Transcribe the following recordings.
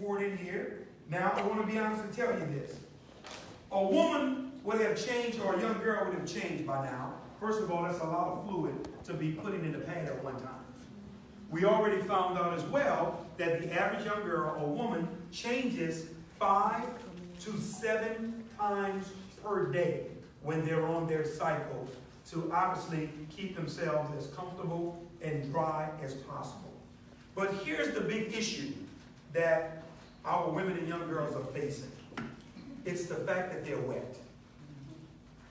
poured in here. Now, I want to be honest and tell you this. A woman would have changed, or a young girl would have changed by now. First of all, that's a lot of fluid to be putting in the pad at one time. We already found out as well that the average young girl or woman changes 5 to 7 times per day when they're on their cycle to obviously keep themselves as comfortable and dry as possible. But here's the big issue that our women and young girls are facing. It's the fact that they're wet.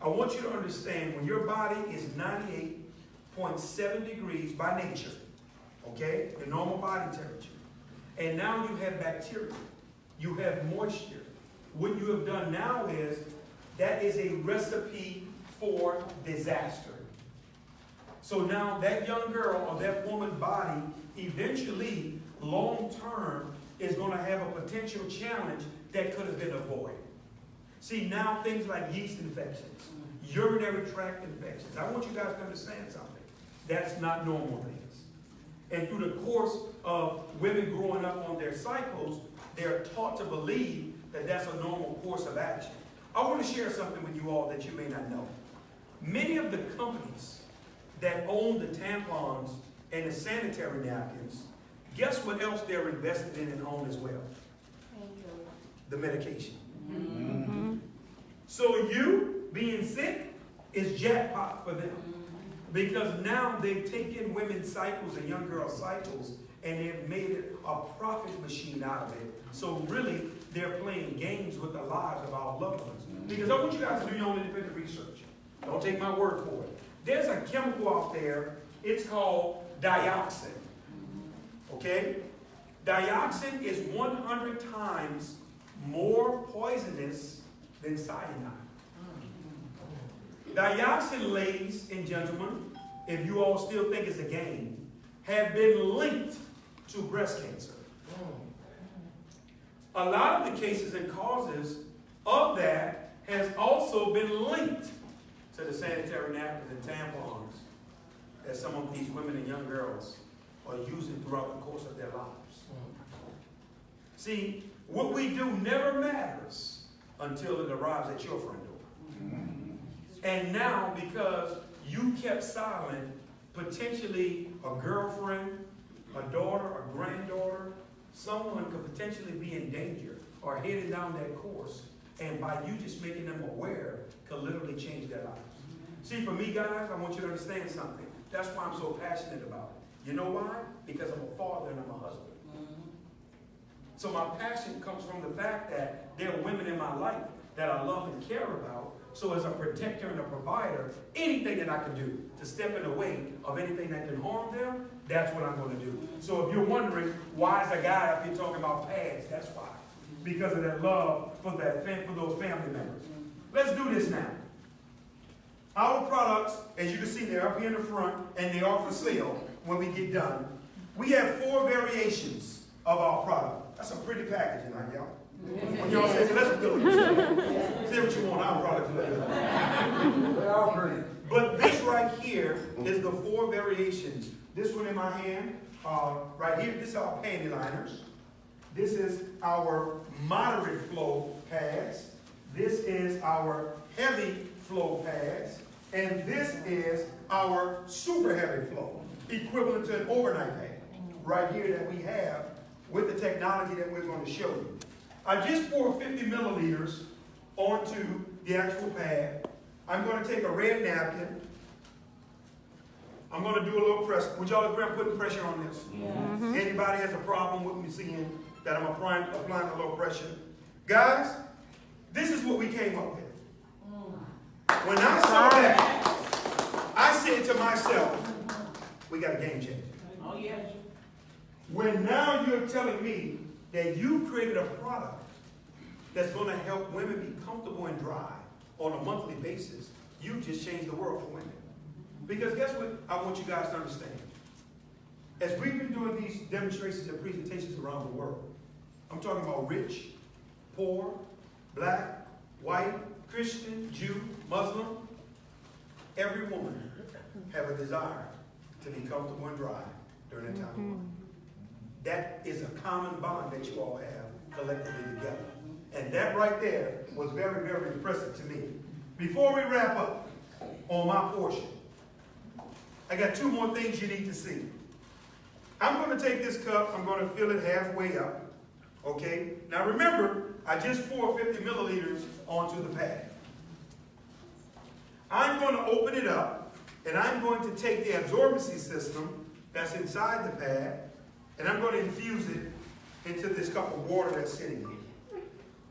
I want you to understand when your body is 98.7 degrees by nature, okay, the normal body temperature, and now you have bacteria, you have moisture. What you have done now is that is a recipe for disaster. So now that young girl or that woman's body eventually, long term, is going to have a potential challenge that could have been avoided. See, now things like yeast infections, urinary tract infections. I want you guys to understand something. That's not normal things. And through the course of women growing up on their cycles, they're taught to believe that that's a normal course of action. I want to share something with you all that you may not know. Many of the companies that own the tampons and the sanitary napkins, guess what else they're invested in and own as well? The medication. Mm-hmm. So you being sick is jackpot for them. Because now they've taken women's cycles and young girls' cycles and they've made it a profit machine out of it. So really, they're playing games with the lives of our loved ones. Because I want you guys to do your own independent research. Don't take my word for it. There's a chemical out there. It's called dioxin. Okay? Dioxin is 100 times more poisonous than cyanide. Dioxin, ladies and gentlemen, if you all still think it's a game, have been linked to breast cancer. A lot of the cases and causes of that has also been linked to the sanitary napkins and tampons that some of these women and young girls are using throughout the course of their lives. See, what we do never matters until it arrives at your front door. And now, because you kept silent, potentially a girlfriend, a daughter, a granddaughter, someone could potentially be in danger or heading down that course. And by you just making them aware, could literally change their lives. See, for me, guys, I want you to understand something. That's why I'm so passionate about it. You know why? Because I'm a father and I'm a husband. So my passion comes from the fact that there are women in my life that I love and care about. So as a protector and a provider, anything that I can do to step in the way of anything that can harm them, that's what I'm going to do. So if you're wondering, why is a guy up here talking about pads? That's why. Because of that love for those family members. Let's do this now. Our products, as you can see, they're up here in the front, and they are for sale when we get done. We have 4 variations of our product. That's a pretty packaging, huh, y'all? When y'all say, let's do it. Say what you want, our product today. They're all pretty. But this right here is the 4 variations. This one in my hand, right here, this is our panty liners. This is our moderate flow pads. This is our heavy flow pads. And this is our super heavy flow, equivalent to an overnight pad, right here that we have with the technology that we're going to show you. I just poured 50 milliliters onto the actual pad. I'm going to take a red napkin. I'm going to do a little press. Would y'all agree I'm putting pressure on this? Yeah. Anybody has a problem with me seeing that I'm applying a little pressure? Guys, this is what we came up with. When I saw that, I said to myself, we got a game changer. Oh, yeah. When now you're telling me that you've created a product that's going to help women be comfortable and dry on a monthly basis, you just changed the world for women. Because guess what I want you guys to understand? As we've been doing these demonstrations and presentations around the world, I'm talking about rich, poor, black, white, Christian, Jew, Muslim, every woman have a desire to be comfortable and dry during that time of month. That is a common bond that you all have collectively together. And that right there was very, very impressive to me. Before we wrap up on my portion, I got two more things you need to see. I'm going to take this cup, I'm going to fill it halfway up. Okay? Now remember, I just poured 50 milliliters onto the pad. I'm going to open it up, and I'm going to take the absorbency system that's inside the pad, and I'm going to infuse it into this cup of water that's sitting here.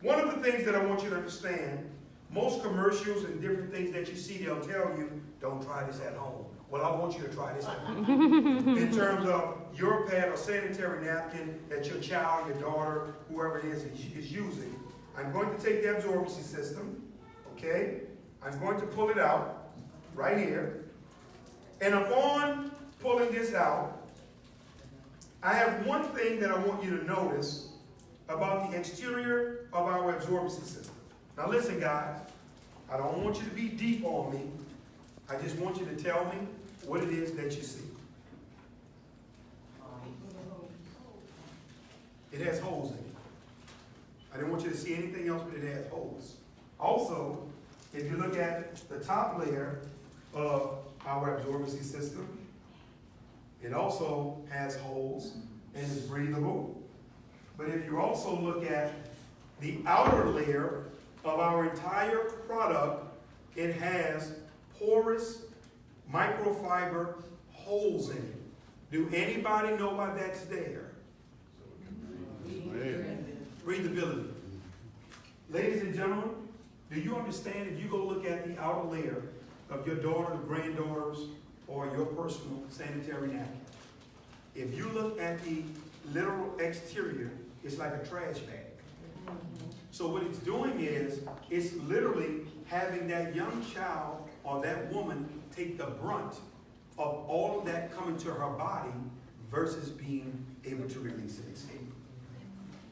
One of the things that I want you to understand, most commercials and different things that you see, they'll tell you, don't try this at home. Well, I want you to try this at home. In terms of your pad or sanitary napkin that your child, your daughter, whoever it is using. I'm going to take the absorbency system, okay? I'm going to pull it out right here. And upon pulling this out, I have one thing that I want you to notice about the exterior of our absorbency system. Now listen, guys, I don't want you to be deep on me. I just want you to tell me what it is that you see. It has holes in it. I didn't want you to see anything else, but it has holes. Also, if you look at the top layer of our absorbency system, it also has holes and is breathable. But if you also look at the outer layer of our entire product, it has porous microfiber holes in it. Do anybody know why that's there? Breathability. Ladies and gentlemen, do you understand if you go look at the outer layer of your daughter, granddaughters, or your personal sanitary napkin, if you look at the literal exterior, it's like a trash bag. So what it's doing is, it's literally having that young child or that woman take the brunt of all of that coming to her body versus being able to release and escape.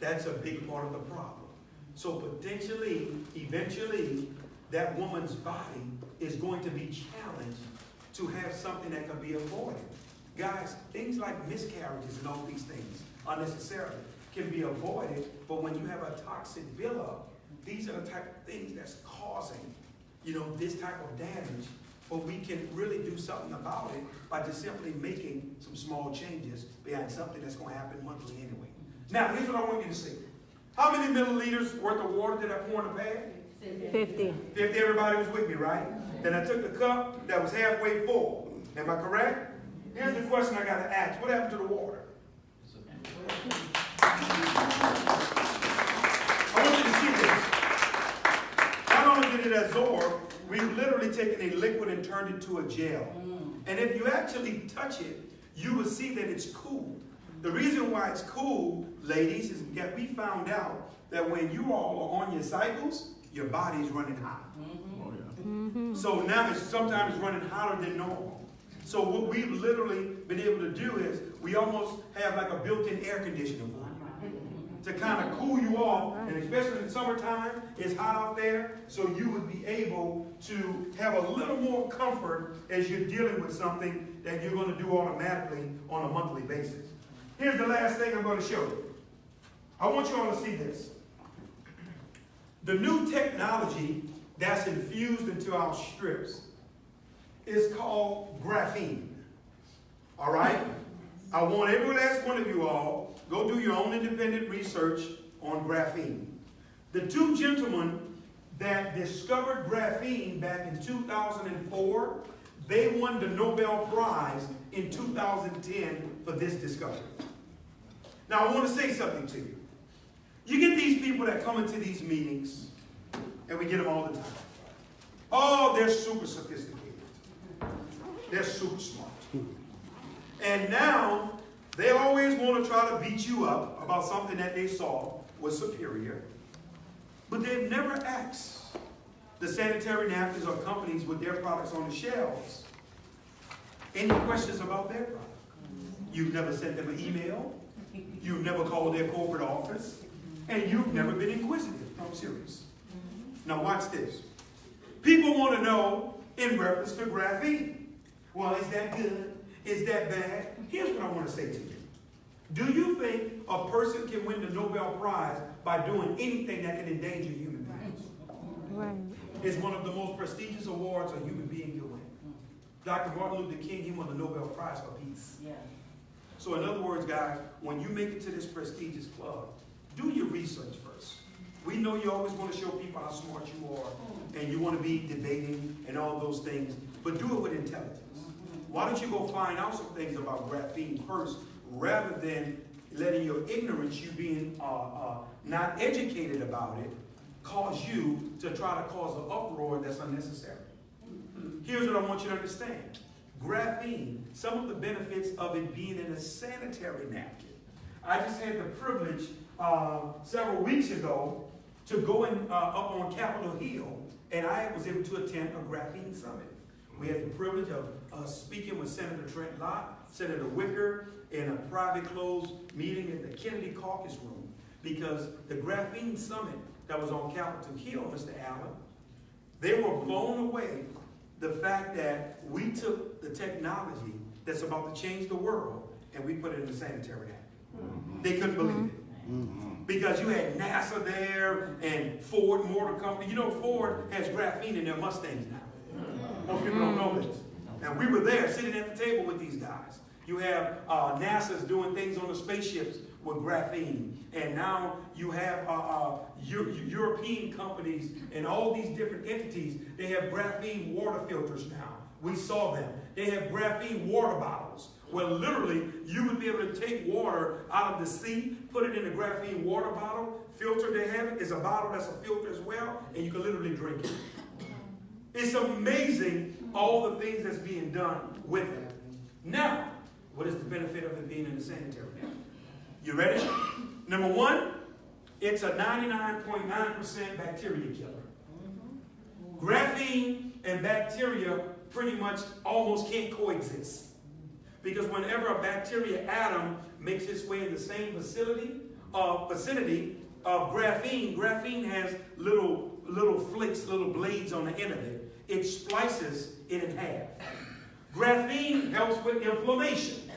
That's a big part of the problem. So potentially, eventually, that woman's body is going to be challenged to have something that can be avoided. Guys, things like miscarriages and all these things unnecessarily can be avoided, but when you have a toxic buildup, these are the type of things that's causing, this type of damage. But we can really do something about it by just simply making some small changes behind something that's going to happen monthly anyway. Now, here's what I want you to see. How many milliliters worth of water did I pour in the pad? 50. 50, everybody was with me, right? Then I took the cup that was halfway full. Am I correct? Here's the question I got to ask. What happened to the water? I want you to see this. Not only did it absorb, we've literally taken a liquid and turned it to a gel. And if you actually touch it, you will see that it's cool. The reason why it's cool, ladies, is that we found out that when you all are on your cycles, your body's running hot. So now sometimes it's running hotter than normal. So what we've literally been able to do is we almost have like a built-in air conditioner for you to kind of cool you off, and especially in summertime, it's hot out there, so you would be able to have a little more comfort as you're dealing with something that you're going to do automatically on a monthly basis. Here's the last thing I'm going to show you. I want you all to see this. The new technology that's infused into our strips is called graphene. All right? I want every last one of you all, go do your own independent research on graphene. The two gentlemen that discovered graphene back in 2004, they won the Nobel Prize in 2010 for this discovery. Now, I want to say something to you. You get these people that come into these meetings, and we get them all the time. Oh, they're super sophisticated. They're super smart. And now, they always want to try to beat you up about something that they saw was superior. But they've never asked the sanitary napkins or companies with their products on the shelves any questions about their product. You've never sent them an email. You've never called their corporate office. And you've never been inquisitive. I'm serious. Now watch this. People want to know in reference to graphene. Well, is that good? Is that bad? Here's what I want to say to you. Do you think a person can win the Nobel Prize by doing anything that can endanger human beings? Right. It's one of the most prestigious awards a human being can win. Dr. Martin Luther King, he won the Nobel Prize for peace. Yeah. So in other words, guys, when you make it to this prestigious club, do your research first. We know you always want to show people how smart you are, and you want to be debating and all those things, but do it with intelligence. Why don't you go find out some things about graphene first, rather than letting your ignorance, you being not educated about it, cause you to try to cause an uproar that's unnecessary. Here's what I want you to understand. Graphene, some of the benefits of it being in a sanitary napkin. I just had the privilege several weeks ago to go up on Capitol Hill, and I was able to attend a graphene summit. We had the privilege of speaking with Senator Trent Lott, Senator Wicker, in a private closed meeting in the Kennedy Caucus Room, because the graphene summit that was on Capitol Hill, Mr. Allen, they were blown away the fact that we took the technology that's about to change the world and we put it in the sanitary napkin. They couldn't believe it. Because you had NASA there and Ford Motor Company. You know Ford has graphene in their Mustangs now. Most people don't know this. Now we were there sitting at the table with these guys. You have NASA's doing things on the spaceships with graphene. And now you have European companies and all these different entities. They have graphene water filters now. We saw them. They have graphene water bottles, where literally you would be able to take water out of the sea, put it in a graphene water bottle, filter they have it. It's a bottle that's a filter as well, and you can literally drink it. It's amazing all the things that's being done with it. Now, what is the benefit of it being in the sanitary napkin? You ready? Number one, it's a 99.9% bacteria killer. Graphene and bacteria pretty much almost can't coexist. Because whenever a bacteria atom makes its way in the same vicinity of graphene, graphene has little flakes, little blades on the end of it. It splices it in half. Graphene helps with inflammation.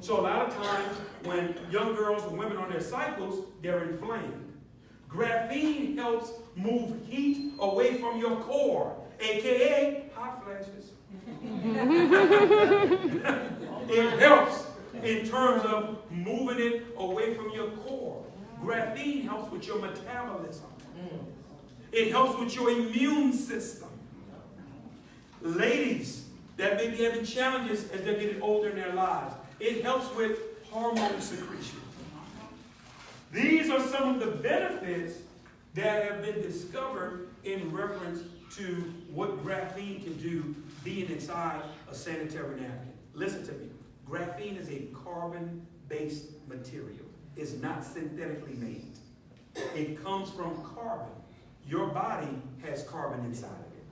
So a lot of times when young girls and women on their cycles, they're inflamed. Graphene helps move heat away from your core, aka hot flashes. It helps in terms of moving it away from your core. Graphene helps with your metabolism. It helps with your immune system. Ladies that may be having challenges as they're getting older in their lives, it helps with hormone secretion. These are some of the benefits that have been discovered in reference to what graphene can do being inside a sanitary napkin. Listen to me. Graphene is a carbon-based material. It's not synthetically made. It comes from carbon. Your body has carbon inside of it.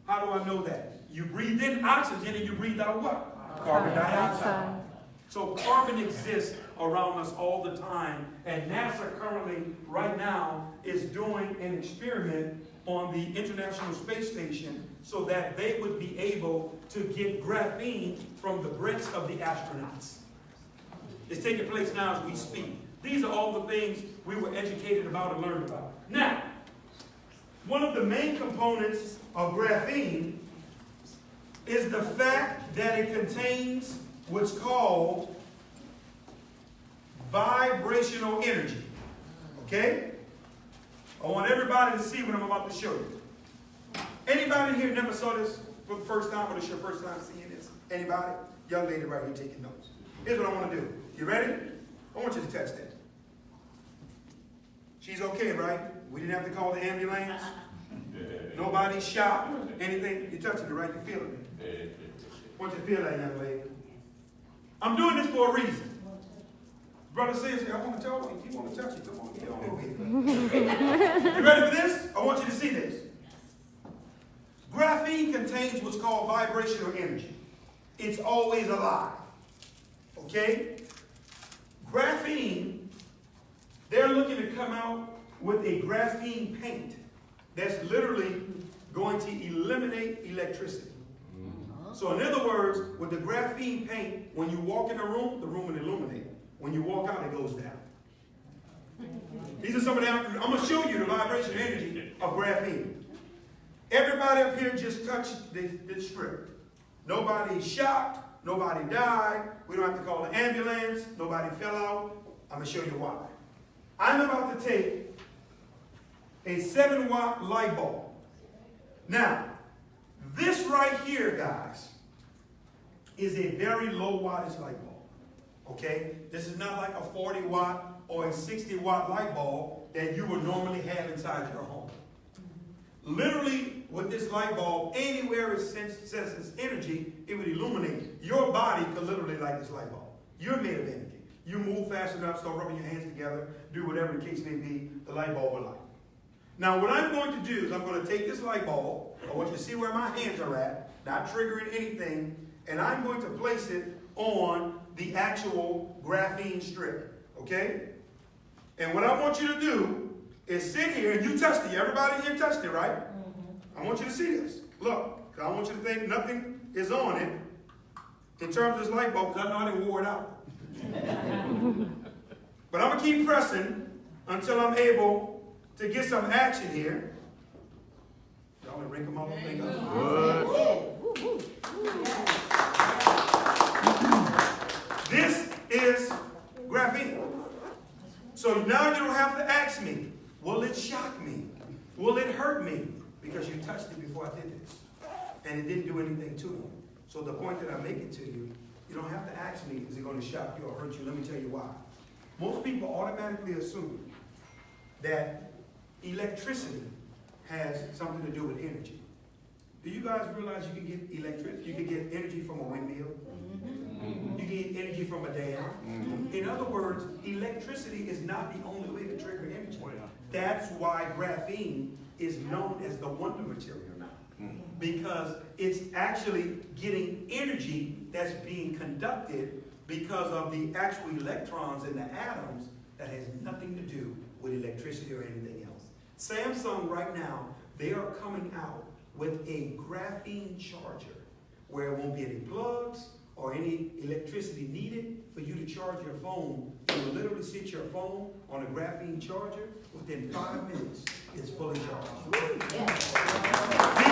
How do I know that? You breathe in oxygen and you breathe out what? Carbon dioxide. So carbon exists around us all the time, and NASA currently, right now, is doing an experiment on the International Space Station so that they would be able to get graphene from the breaths of the astronauts. It's taking place now as we speak. These are all the things we were educated about and learned about. Now, one of the main components of graphene is the fact that it contains what's called vibrational energy. Okay? I want everybody to see what I'm about to show you. Anybody here never saw this for the first time, or this is your first time seeing this? Anybody? Young lady right here taking notes. Here's what I want to do. You ready? I want you to touch that. She's okay, right? We didn't have to call the ambulance. Nobody shot, anything. You're touching it, right? You're feeling it. I want you to feel that, young lady. I'm doing this for a reason. Brother says, I want to tell you. If you want to touch it, come on, get on over here. You ready for this? I want you to see this. Graphene contains what's called vibrational energy. It's always alive. Okay? Graphene, they're looking to come out with a graphene paint that's literally going to eliminate electricity. So in other words, with the graphene paint, when you walk in the room will illuminate. When you walk out, it goes down. These are some of the, I'm going to show you the vibration energy of graphene. Everybody up here just touched this strip. Nobody's shocked. Nobody died. We don't have to call an ambulance. Nobody fell out. I'm going to show you why. I'm about to take a 7-watt light bulb. Now, this right here, guys, is a very low wattage light bulb. Okay? This is not like a 40-watt or a 60-watt light bulb that you would normally have inside your home. Literally, with this light bulb, anywhere it senses energy, it would illuminate. Your body could literally light this light bulb. You're made of energy. You move fast enough, start rubbing your hands together, do whatever the case may be, the light bulb will light. Now, what I'm going to do is I'm going to take this light bulb. I want you to see where my hands are at, not triggering anything, and I'm going to place it on the actual graphene strip, okay? And what I want you to do is sit here, and you touched it. Everybody here touched it, right? I want you to see this. Look, 'cause I want you to think nothing is on it in terms of this light bulb, because I know I didn't wore it out. But I'm going to keep pressing until I'm able to get some action here. Y'all want to wrinkle my little finger? This is graphene. So now you don't have to ask me, will it shock me? Will it hurt me? Because you touched it before I did this. And it didn't do anything to you. So the point that I'm making to you, you don't have to ask me, is it going to shock you or hurt you? Let me tell you why. Most people automatically assume that electricity has something to do with energy. Do you guys realize you can get electricity? You can get energy from a windmill. You can get energy from a dam. In other words, electricity is not the only way to trigger energy. That's why graphene is known as the wonder material now. Because it's actually getting energy that's being conducted because of the actual electrons in the atoms that has nothing to do with electricity or anything else. Samsung right now, they are coming out with a graphene charger where it won't be any plugs or any electricity needed for you to charge your phone. You will literally sit your phone on a graphene charger. Within 5 minutes, it's fully charged. These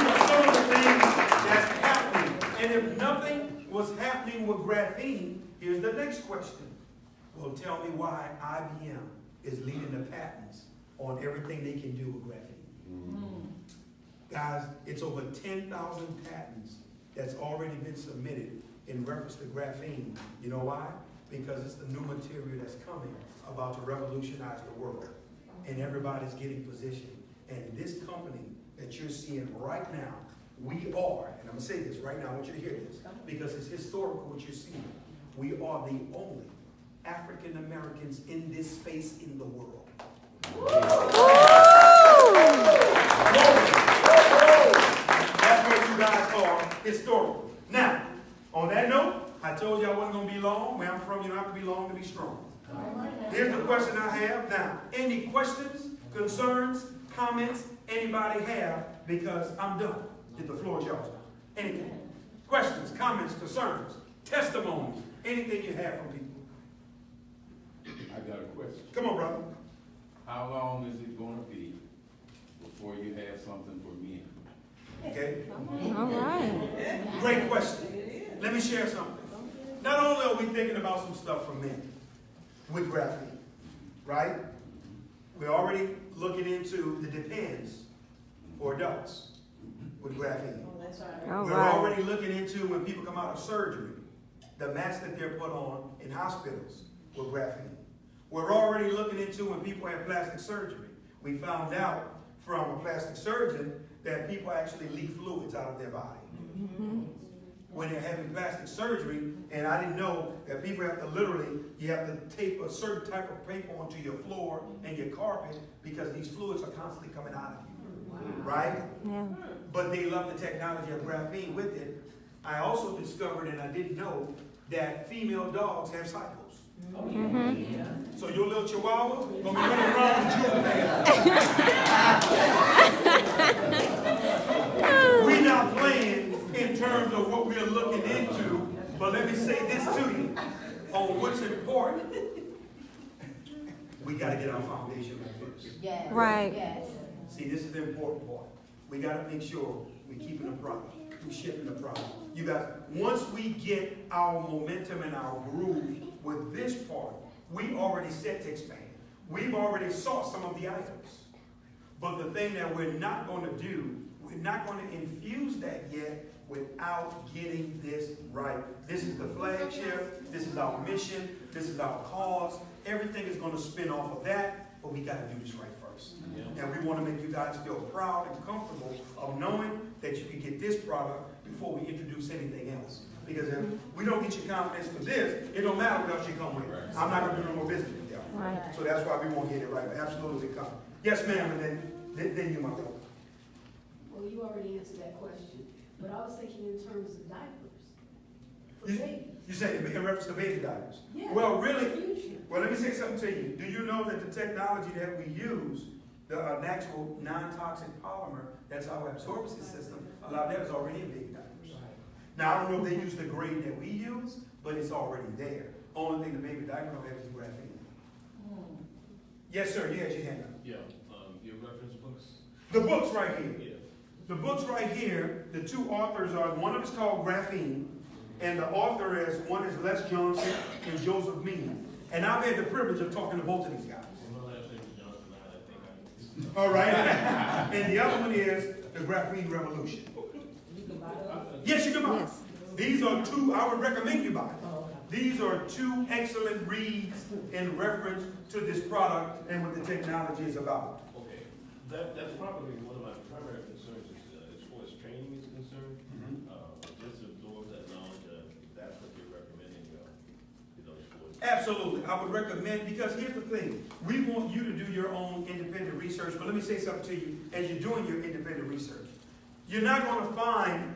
are some of the things that's happening. And if nothing was happening with graphene, here's the next question. Well, tell me why IBM is leading the patents on everything they can do with graphene. Guys, it's over 10,000 patents that's already been submitted in reference to graphene. You know why? Because it's the new material that's coming about to revolutionize the world. And everybody's getting positioned. And this company that you're seeing right now, we are, and I'm going to say this right now, I want you to hear this, because it's historical what you're seeing. We are the only African Americans in this space in the world. That's what you guys are, historical. Now, on that note, I told you I wasn't going to be long. Where I'm from, you don't have to be long to be strong. Here's the question I have now. Any questions, concerns, comments anybody have? Because I'm done. The floor is yours. Anything? Questions, comments, concerns, testimonies, anything you have from people. I got a question. Come on, brother. How long is it going to be before you have something for me? Okay. All right. Great question. Let me share something. Not only are we thinking about some stuff for men with graphene, right? We're already looking into the depends for adults with graphene. We're already looking into when people come out of surgery, the masks that they're put on in hospitals with graphene. We're already looking into when people have plastic surgery. We found out from a plastic surgeon that people actually leak fluids out of their body when they're having plastic surgery. And I didn't know that people have to literally, you have to tape a certain type of paper onto your floor and your carpet because these fluids are constantly coming out of you, right? Yeah. But they love the technology of graphene with it. I also discovered, and I didn't know, that female dogs have cycles. So your little chihuahua gonna be running around with you. We're not playing in terms of what we're looking say this to you on what's important. We got to get our foundation right first. Yes. Right. Yes. See, this is the important part. We got to make sure we're keeping the product. We're shipping the product. You guys, once we get our momentum and our groove with this part, we already set to expand. We've already saw some of the items. But the thing that we're not going to do, we're not going to infuse that yet without getting this right. This is the flagship. This is our mission. This is our cause. Everything is going to spin off of that, but we got to do this right first. Yeah. And we want to make you guys feel proud and comfortable of knowing that you can get this product before we introduce anything else. Because if we don't get your confidence for this, it don't matter what else you come with. Right. I'm not going to do no more business with y'all. Right. So that's why we won't get it right. But absolutely come. Yes, ma'am, and then you, my brother. Well, you already answered that question, but I was thinking in terms of diapers for You, babies. you said in reference to baby diapers. Yeah, Well, really, future. well, let me say something to you. Do you know that the technology that we use, the natural non-toxic polymer, that's our absorption system, a lot of that is already in baby diapers. Now, I don't know if they use the grade that we use, but it's already there. Only thing the baby diaper don't have is the graphene. Yes, sir, you had your hand up. Yeah, your reference books? The book's right here. Yeah. The book's right here. The two authors are, one of them is called Graphene, and the author is, one is Les Johnson and Joseph Means. And I've had the privilege of talking to both of these guys. My last name is Johnson, I think All right? And the other one is the Graphene Revolution. Yes, you can buy it. Yes. These are two, I would recommend you buy it. These are two excellent reads in reference to this product and what the technology is about. Okay, that's probably one of my primary concerns is, as far as training is concerned. Just absorb that knowledge, that's what you're recommending, for. Absolutely. I would recommend, because here's the thing. We want you to do your own independent research, but let me say something to you. As you're doing your independent research, you're not going to find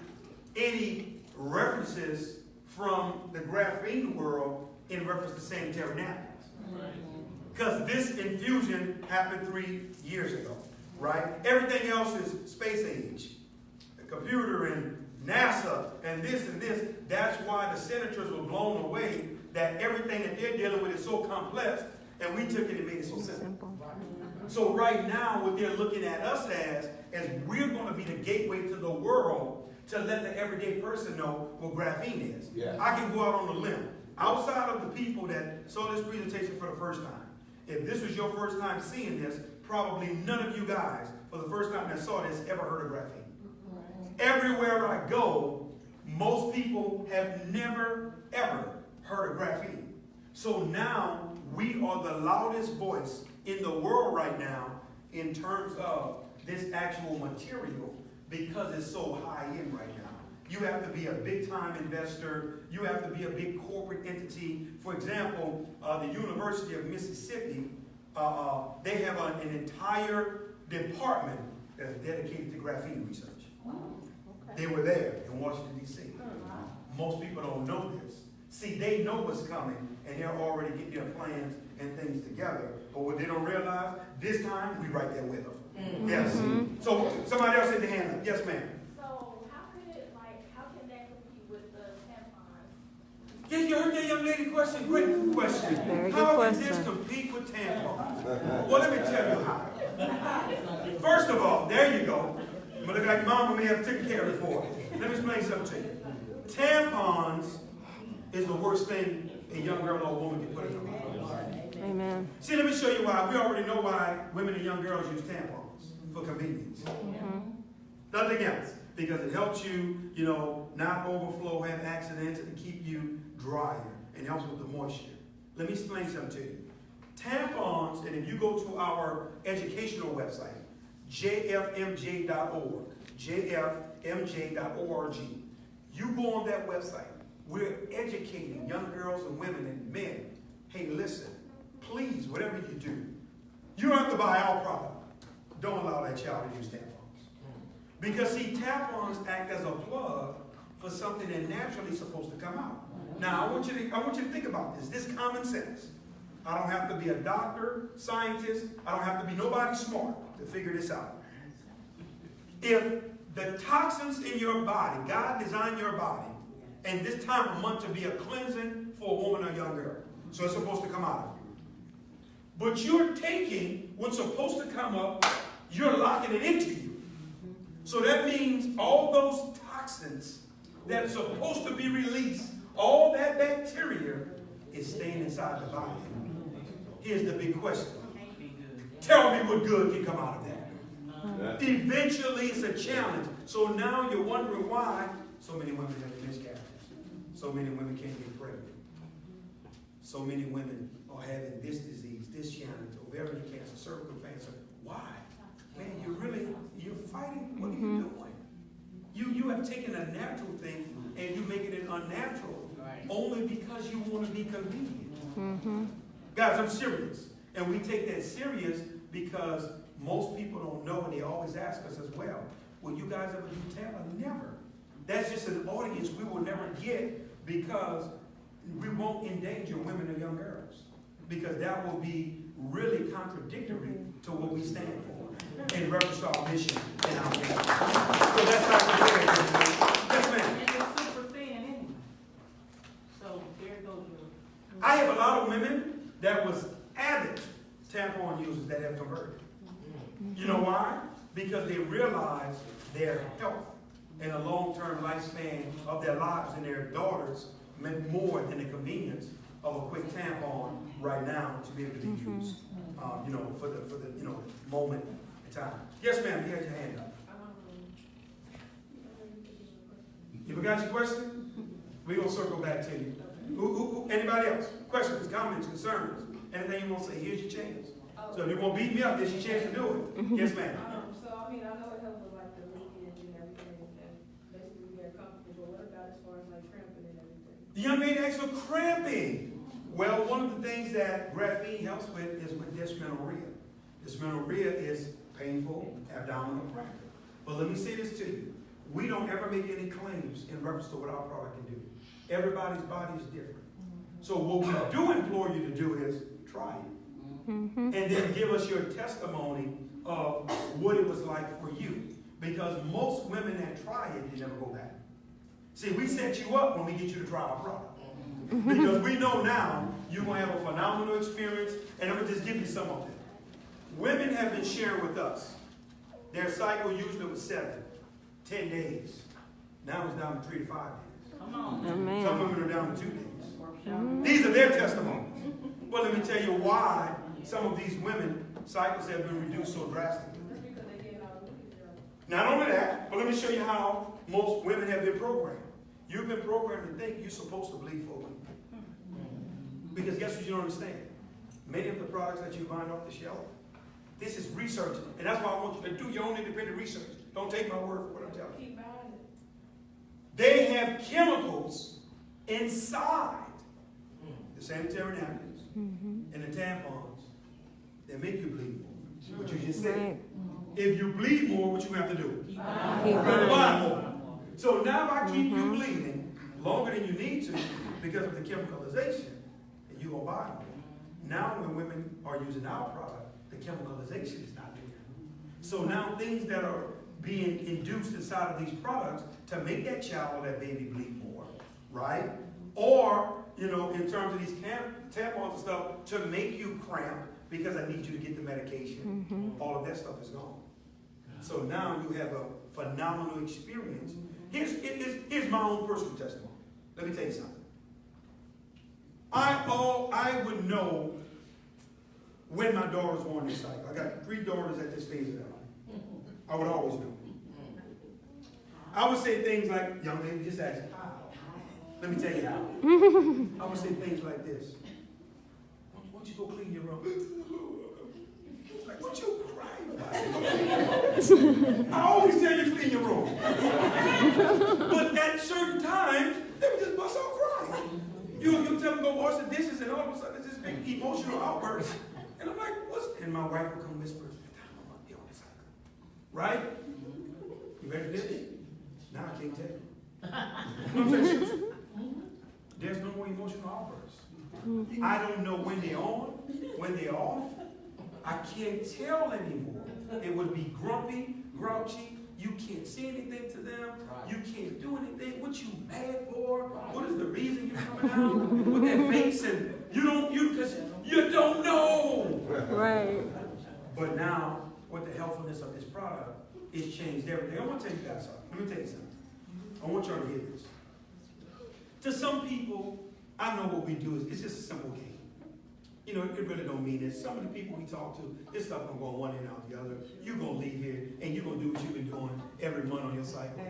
any references from the graphene world in reference to sanitary napkins. Because this infusion happened 3 years ago, right? Everything else is space age. The computer and NASA and this and this. That's why the senators were blown away that everything that they're dealing with is so complex, and we took it and made it so simple. So right now, what they're looking at us as we're going to be the gateway to the world to let the everyday person know what graphene is. Yeah. I can go out on a limb. Outside of the people that saw this presentation for the first time, if this was your first time seeing this, probably none of you guys, for the first time that saw this, ever heard of graphene. Everywhere I go, most people have never, ever heard of graphene. So now, we are the loudest voice in the world right now in terms of this actual material, because it's so high in right now. You have to be a big time investor. You have to be a big corporate entity. For example, the University of Mississippi, they have an entire department that's dedicated to graphene research. They were there in Washington, D.C. Most people don't know this. See, they know what's coming, and they're already getting their plans and things together. But what they don't realize, this time, we right there with them. Yes. So somebody else had their hand up. Yes, ma'am. So how can that compete with the tampons? Yeah, you heard that young lady question? Great question. Very good How can question. this compete with tampons? Well, let me tell you how. First of all, there you go. But look like mama may have taken care of it for her. Let me explain something to you. Tampons is the worst thing a young girl or woman can put in her mouth. Amen. See, let me show you why. We already know why women and young girls use tampons. For convenience. Nothing else. Because it helps you, not overflow, have accidents, and keep you drier. And helps with the moisture. Let me explain something to you. Tampons, and if you go to our educational website, jfmj.org, jfmj.org, you go on that website. We're educating young girls and women and men. Hey, listen, please, whatever you do, you don't have to buy our product. Don't allow that child to use tampons. Because see, tampons act as a plug for something that naturally is supposed to come out. Now, I want you to think about this. This common sense. I don't have to be a doctor, scientist. I don't have to be nobody smart to figure this out. If the toxins in your body, God designed your body and this time of month to be a cleansing for a woman or young girl. So it's supposed to come out of you. But you're taking what's supposed to come up, you're locking it into you. So that means all those toxins that are supposed to be released, all that bacteria is staying inside the body. Here's the big question. Tell me what good can come out of that. Eventually it's a challenge. So now you're wondering why so many women have miscarriages. So many women can't get pregnant. So many women are having this disease, this challenge, ovarian cancer, cervical cancer. Why? Man, you're fighting. What are you doing? You have taken a natural thing and you're making it unnatural only because you want to be convenient. Guys, I'm serious. And we take that serious because most people don't know, and they always ask us as well, will you guys ever do Tampa? Never. That's just an audience we will never get because we won't endanger women or young girls. Because that will be really contradictory to what we stand for in reference to our mission and our mission. So that's how we do it. Yes, ma'am. And it's super thin anyway. So there goes your. I have a lot of women that was avid tampon users that have converted. You know why? Because they realize their health and the long-term lifespan of their lives and their daughters meant more than the convenience of a quick tampon right now to be able to be used, for the moment in time. Yes, ma'am, you had your hand up. You forgot your question? We're going to circle back to you. Anybody else? Questions, comments, concerns? Anything you want to say? Here's your chance. So if you won't beat me up, there's your chance to do it. Yes, ma'am. So, I mean, I know it helps with like the leakage and everything, and basically they're comfortable, but what about as far as like cramping and everything? The young man asked for cramping. Well, one of the things that graphene helps with is with dysmenorrhea. Dysmenorrhea is painful abdominal cramp. But let me say this to you. We don't ever make any claims in reference to what our product can do. Everybody's body is different. So what we do implore you to do is try it. And then give us your testimony of what it was like for you. Because most women that try it, they never go back. See, we set you up when we get you to try our product. Because we know now you're going to have a phenomenal experience, and I'm going to just give you some of it. Women have been sharing with us. Their cycle usually was 7-10 days. Now it's down to 3 to 5 days. Come on. Amen. Some women are down to 2 days. These are their testimonies. But let me tell you why some of these women cycles have been reduced so drastically. Because they get out of leakage. Not only that, but let me show you how most women have been programmed. You've been programmed to think you're supposed to bleed for a week. Because guess what you don't understand? Many of the products that you find off the shelf, this is research. And that's why I want you to do your own independent research. Don't take my word for what I'm telling you. Keep buying it. They have chemicals inside the sanitary napkins and the tampons that make you bleed more. What you just said. Right. If you bleed more, what you have to do? Keep You have to buying. buy more. So now if I keep you bleeding longer than you need to because of the chemicalization, and you go buy more. Now when women are using our product, the chemicalization is not there. So now things that are being induced inside of these products to make that child or that baby bleed more, right? Or, in terms of these tampons and stuff, to make you cramp because I need you to get the medication. All of that stuff is gone. So now you have a phenomenal experience. Here's my own personal testimony. Let me tell you something. I would know when my daughters were on this cycle. I got 3 daughters at this phase of their life. I would always know. I would say things like, young lady, just ask how. Let me tell you how. I would say things like this. Why don't you go clean your room? Like, what you crying about? I always tell you to clean your room. But at certain times, they would just bust out crying. You tell them to go wash the dishes, and all of a sudden it's this big emotional outburst. And I'm like, what's... And my wife will come whisper, I'm going to be on this cycle. Right? You ready for this? Now I can't tell you. You know what I'm saying? There's no more emotional outbursts. I don't know when they're on, when they're off. I can't tell anymore. It would be grumpy, grouchy. You can't say anything to them. You can't do anything. What you mad for? What is the reason you're coming out with that face? And because you don't know. Right. But now, with the helpfulness of this product, it's changed everything. I want to tell you guys something. Let me tell you something. I want y'all to hear this. To some people, I know what we do is it's just a simple game. You know, it really don't mean this. Some of the people we talk to, this stuff gonna go one end out the other. You're gonna leave here and you're gonna do what you've been doing every month on your cycle.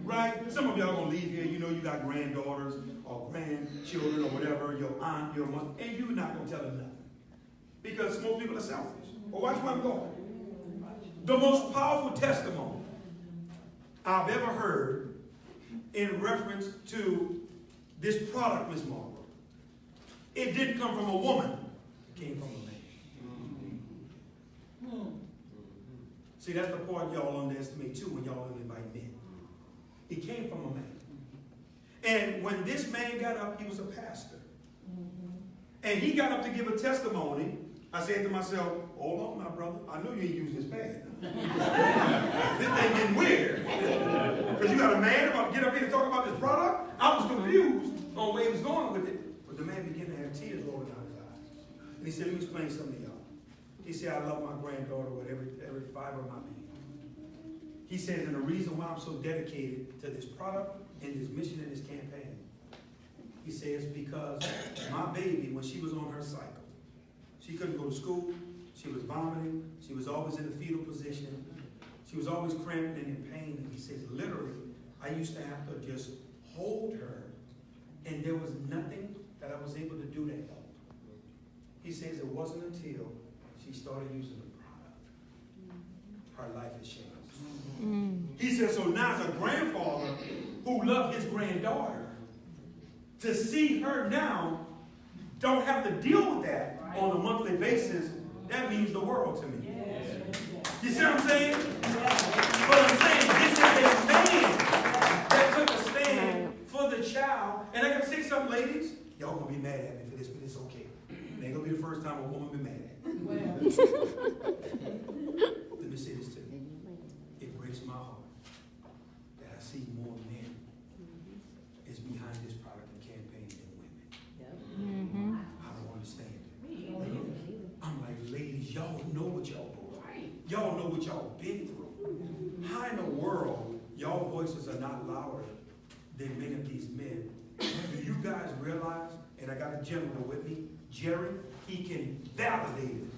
Right? Some of y'all gonna leave here, you know you got granddaughters or grandchildren or whatever, your aunt, your mother, and you're not gonna tell them nothing. Because most people are selfish. Well, watch where I'm going. The most powerful testimony I've ever heard in reference to this product, Ms. Margaret, it didn't come from a woman, it came from a man. See, that's the part y'all underestimate too when y'all invite men. It came from a man. And when this man got up, he was a pastor. And he got up to give a testimony. I said to myself, hold on now, brother. I know you ain't using this bad. This thing getting weird. Because you got a man about to get up here and talk about this product? I was confused on where he was going with it. But the man began to have tears rolling down his eyes. And he said, let me explain something to y'all. He said, I love my granddaughter with every fiber of my being. He says, and the reason why I'm so dedicated to this product and this mission and this campaign, he says, because my baby, when she was on her cycle, she couldn't go to school, she was vomiting, she was always in a fetal position, she was always cramping and in pain. And he says, literally, I used to have to just hold her, and there was nothing that I was able to do to help. He says it wasn't until she started using the product, her life has changed. He says, so now as a grandfather who loved his granddaughter, to see her now don't have to deal with that on a monthly basis, that means the world to me. You see what I'm saying? But I'm saying this is a man that took a stand for the child. And I gotta say something, ladies. Y'all gonna be mad at me for this, but it's okay. It ain't gonna be the first time a woman be mad at me. Let me say this to you. It breaks my heart that I see more men is behind this product and campaign than women. I don't understand it. I'm like, ladies, y'all know what y'all doing. Y'all know what y'all been through. How in the world y'all voices are not louder than many of these men? Do you guys realize, and I got a gentleman with me, Jerry, he can validate it.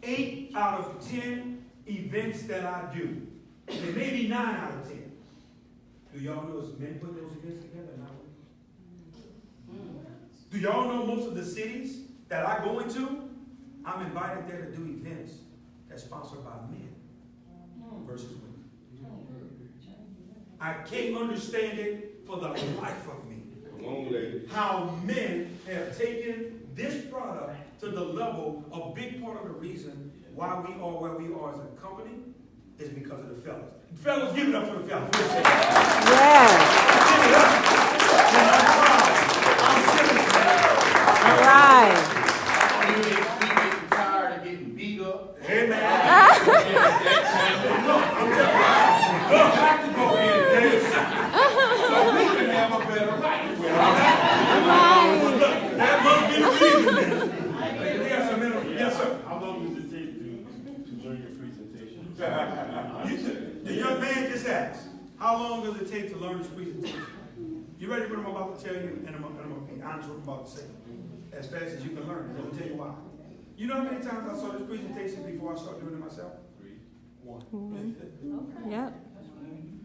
8 out of 10 events that I do, and maybe 9 out of 10. Do y'all know it's men put those events together? Not women. Do y'all know most of the cities that I go into, I'm invited there to do events that's sponsored by men versus women. I can't understand it for the life of me. How men have taken this product to the level, a big part of the reason why we are where we are as a company is because of the fellas. Fellas, give it up for the fellas. Give it up. I'm serious, man. All right. You getting tired of getting beat up? Hey, man. Look, I'm telling you. Look, I have to go in. So we can have a better life. Look, that must be the reason, man. Yes, sir. How long does it take to learn your presentation? The young man just asked, how long does it take to learn this presentation? You ready for what I'm about to tell you? And I'm going to be honest with what I'm about to say. As fast as you can learn. Let me tell you why. You know how many times I saw this presentation before I started doing it myself? 1. Yep.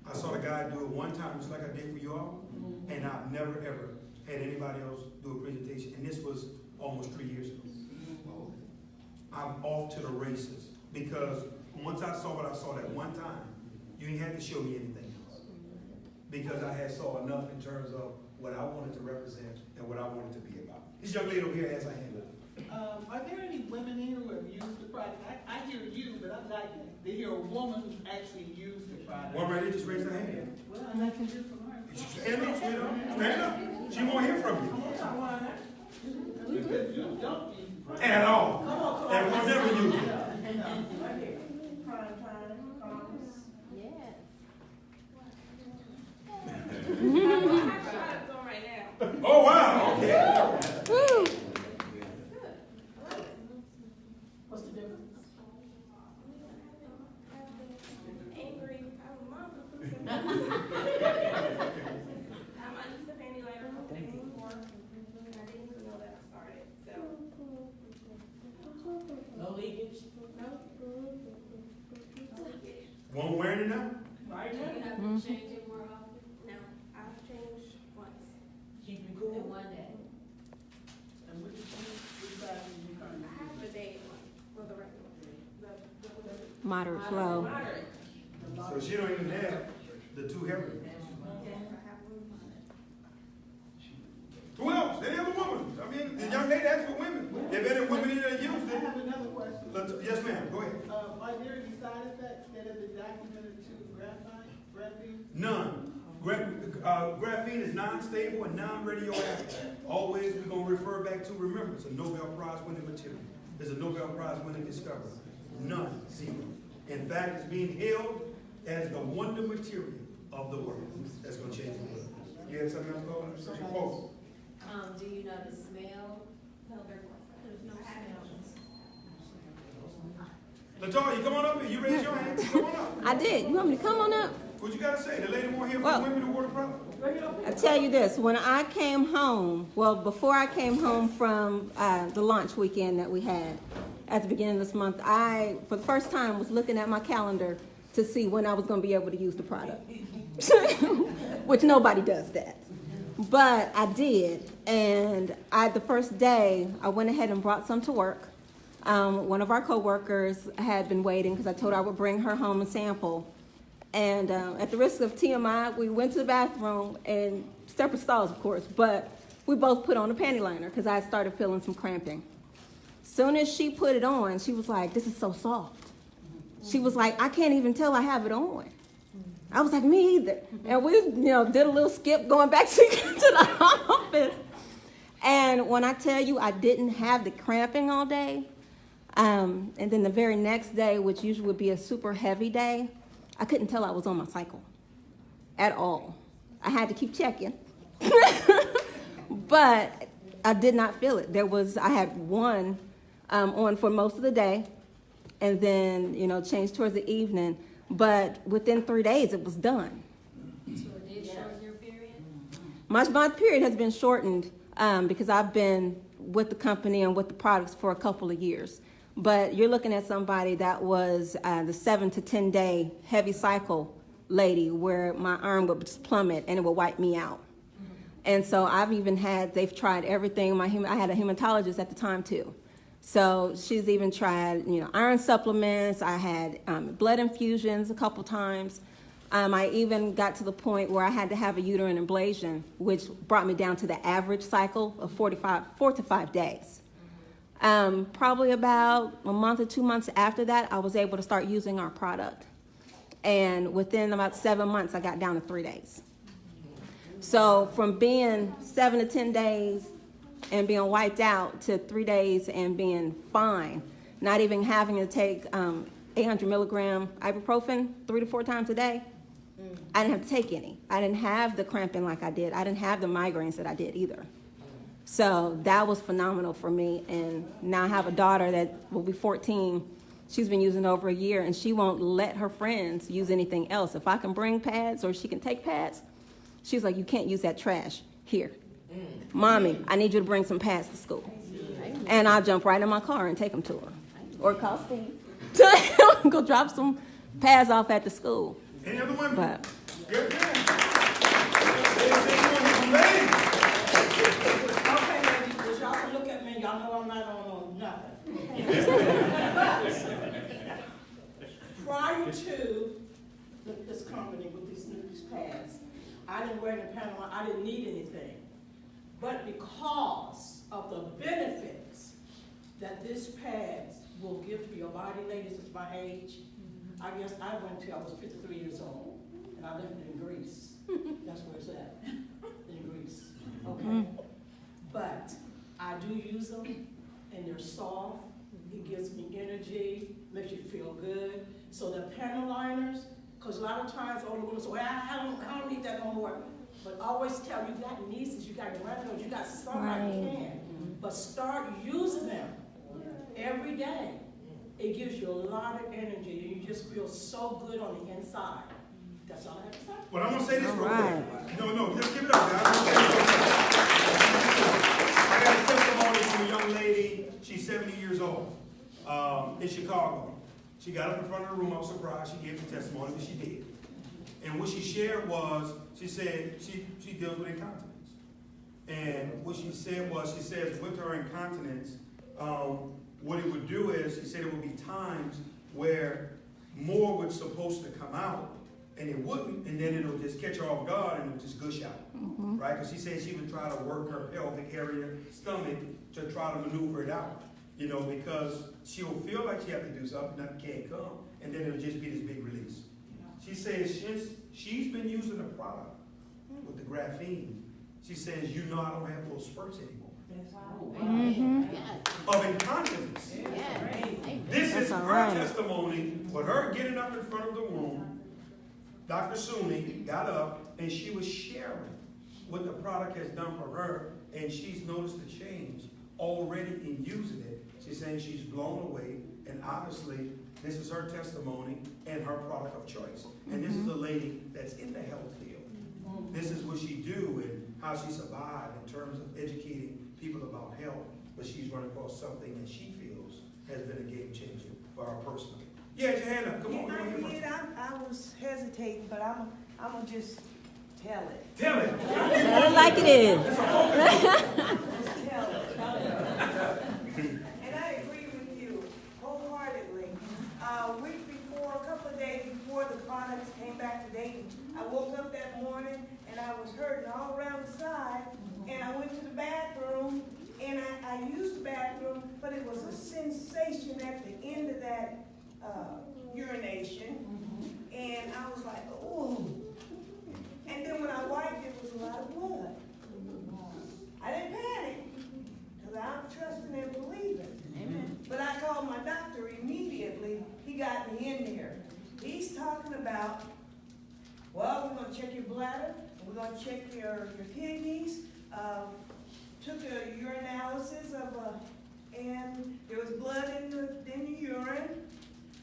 I saw the guy do it one time, just like I did for you all, and I've never, ever had anybody else do a presentation, and this was almost 3 years ago. I'm off to the races, because once I saw what I saw that one time, you ain't had to show me anything else, because I had saw enough in terms of what I wanted to represent and what I wanted to be about. This young lady over here has her hand up. Are there any women here who have used the product? I hear you, but I'd like to hear a woman who's actually used the product. One right here, just raise her hand. Well, I'd like to hear from her. Stand up, sweetheart. Stand up. She won't hear from you. Because you don't use the product. At all. And we'll never use it. Prime time, promise. Yes. products on right now. Oh, wow, okay. Woo. What's the difference? Angry, I'm a mom. I used to panty liner before, and I didn't even know that I started, so. No leakage? No. No leakage. Won't wear it now? Right Do you now? have to change it more often? No, I've changed once. Keep you In cool? one day. And which bathroom you currently I have use? the day one, well, the regular one. The Moderate flow. Moderate. So she don't even have the two heavy. Who else? Any other woman? I mean, the young lady asked for women. If any women in there used I it. have another question. Yes, ma'am, go ahead. Are there any side effects that have been documented to graphene? None. Graphene is non-stable and non-radioactive. Always, we're gonna refer back to, remember, it's a Nobel Prize winning material. It's a Nobel Prize winning discovery. None, zero. In fact, it's being hailed as the wonder material of the world. That's gonna change the world. You had something else, Paul? Such a quote. Do you know the smell? No, there's no smell. Latoya, come on up here. You raise your hand. Come on up. I did. You want me to come on up? What you gotta say? The lady won't hear Well- from women who water problem. I tell you this, when I came home, well, before I came home from the launch weekend that we had at the beginning of this month, I, for the first time, was looking at my calendar to see when I was going to be able to use the product, which nobody does that. But I did, and the first day, I went ahead and brought some to work. One of our coworkers had been waiting because I told her I would bring her home a sample. And at the risk of TMI, we went to the bathroom, and separate stalls, of course, but we both put on a panty liner because I started feeling some cramping. Soon as she put it on, she was like, "This is so soft." She was like, "I can't even tell I have it on." I was like, "Me either." And we, did a little skip going back to the office. And when I tell you I didn't have the cramping all day, and then the very next day, which usually would be a super heavy day, I couldn't tell I was on my cycle at all. I had to keep checking. But I did not feel it. I had one on for most of the day, and then, changed towards the evening. But within 3 days, it was done. So it did shorten your period? My period has been shortened because I've been with the company and with the products for a couple of years. But you're looking at somebody that was the 7 to 10 day heavy cycle lady where my arm would just plummet and it would wipe me out. And so they've tried everything. I had a hematologist at the time too. So she's even tried, iron supplements. I had blood infusions a couple times. I even got to the point where I had to have a uterine ablation, which brought me down to the average cycle of 4 to 5 days. Probably about a month or 2 months after that, I was able to start using our product. And within about 7 months, I got down to 3 days. So from being 7 to 10 days and being wiped out to 3 days and being fine, not even having to take 800 milligram ibuprofen 3 to 4 times a day, I didn't have to take any. I didn't have the cramping like I did. I didn't have the migraines that I did either. So that was phenomenal for me. And now I have a daughter that will be 14. She's been using it over a year, and she won't let her friends use anything else. If I can bring pads or she can take pads, she's like, "You can't use that trash. Here. Mommy, I need you to bring some pads to school." And I'll jump right in my car and take them to her. Or call Steve to go drop some pads off at the school. Any other women? But Good. Okay, ladies, but y'all can look at me, y'all know I'm not on nothing. Prior to this company with these pads, I didn't wear the panel, I didn't need anything. But because of the benefits that this pads will give to your body, ladies, it's my age. I guess I went till I was 53 years old, and I lived in Greece. That's where it's at, in Greece, okay? But I do use them, and they're soft. It gives me energy, makes you feel good. So the panel liners Because a lot of times older women say, well, I don't need that no more. But always tell you got nieces, you got granddaughters, you got somebody who Right. can. But start using them every day. It gives you a lot of energy and you just feel so good on the inside. That's all I have to say. Well, I'm gonna say this All real right. quick. No, just give it up, guys. I'm gonna say this real quick. I got a testimony from a young lady. She's 70 years old, in Chicago. She got up in front of the room. I was surprised. She gave the testimony, but she did. And what she shared was, she said she deals with incontinence. And what she said was, she says with her incontinence, what it would do is, she said it would be times where more was supposed to come out, and it wouldn't, and then it'll just catch her off guard and it'll just gush out, right? Because she said she would try to work her pelvic area, stomach, to try to maneuver it out, you know, because she'll feel like she has to do something, nothing can't come, and then it'll just be this big release. She says she's been using a product with the graphene. She says, you know, I don't have those spurts anymore. Of incontinence. This That's is all her right. testimony with her getting up in front of the room. Dr. Suni got up and she was sharing what the product has done for her, and she's noticed a change already in using it. She's saying she's blown away, and obviously this is her testimony and her product of choice. And this is a lady that's in the health field. This is what she do and how she survived in terms of educating people about health, but she's run across something that she feels has been a game changer for her personally. Yeah, your hand up. Come on. Yeah, Come on, I did. I was hesitating, but I'm gonna just tell it. Tell it. Tell it like it is. Just tell it. And I agree with you wholeheartedly. A week before, a couple of days before the products came back to Dayton, I woke up that morning and I was hurting all around the side, and I went to the bathroom and I used the bathroom, but it was a sensation at the end of that urination, and I was like, oh. And then when I wiped, it was a lot of blood. I didn't panic, because I'm trusting and believing. Amen. But I called my doctor immediately. He got me in there. He's talking about, well, we're going to check your bladder, we're going to check your kidneys, took a urinalysis and there was blood in the urine.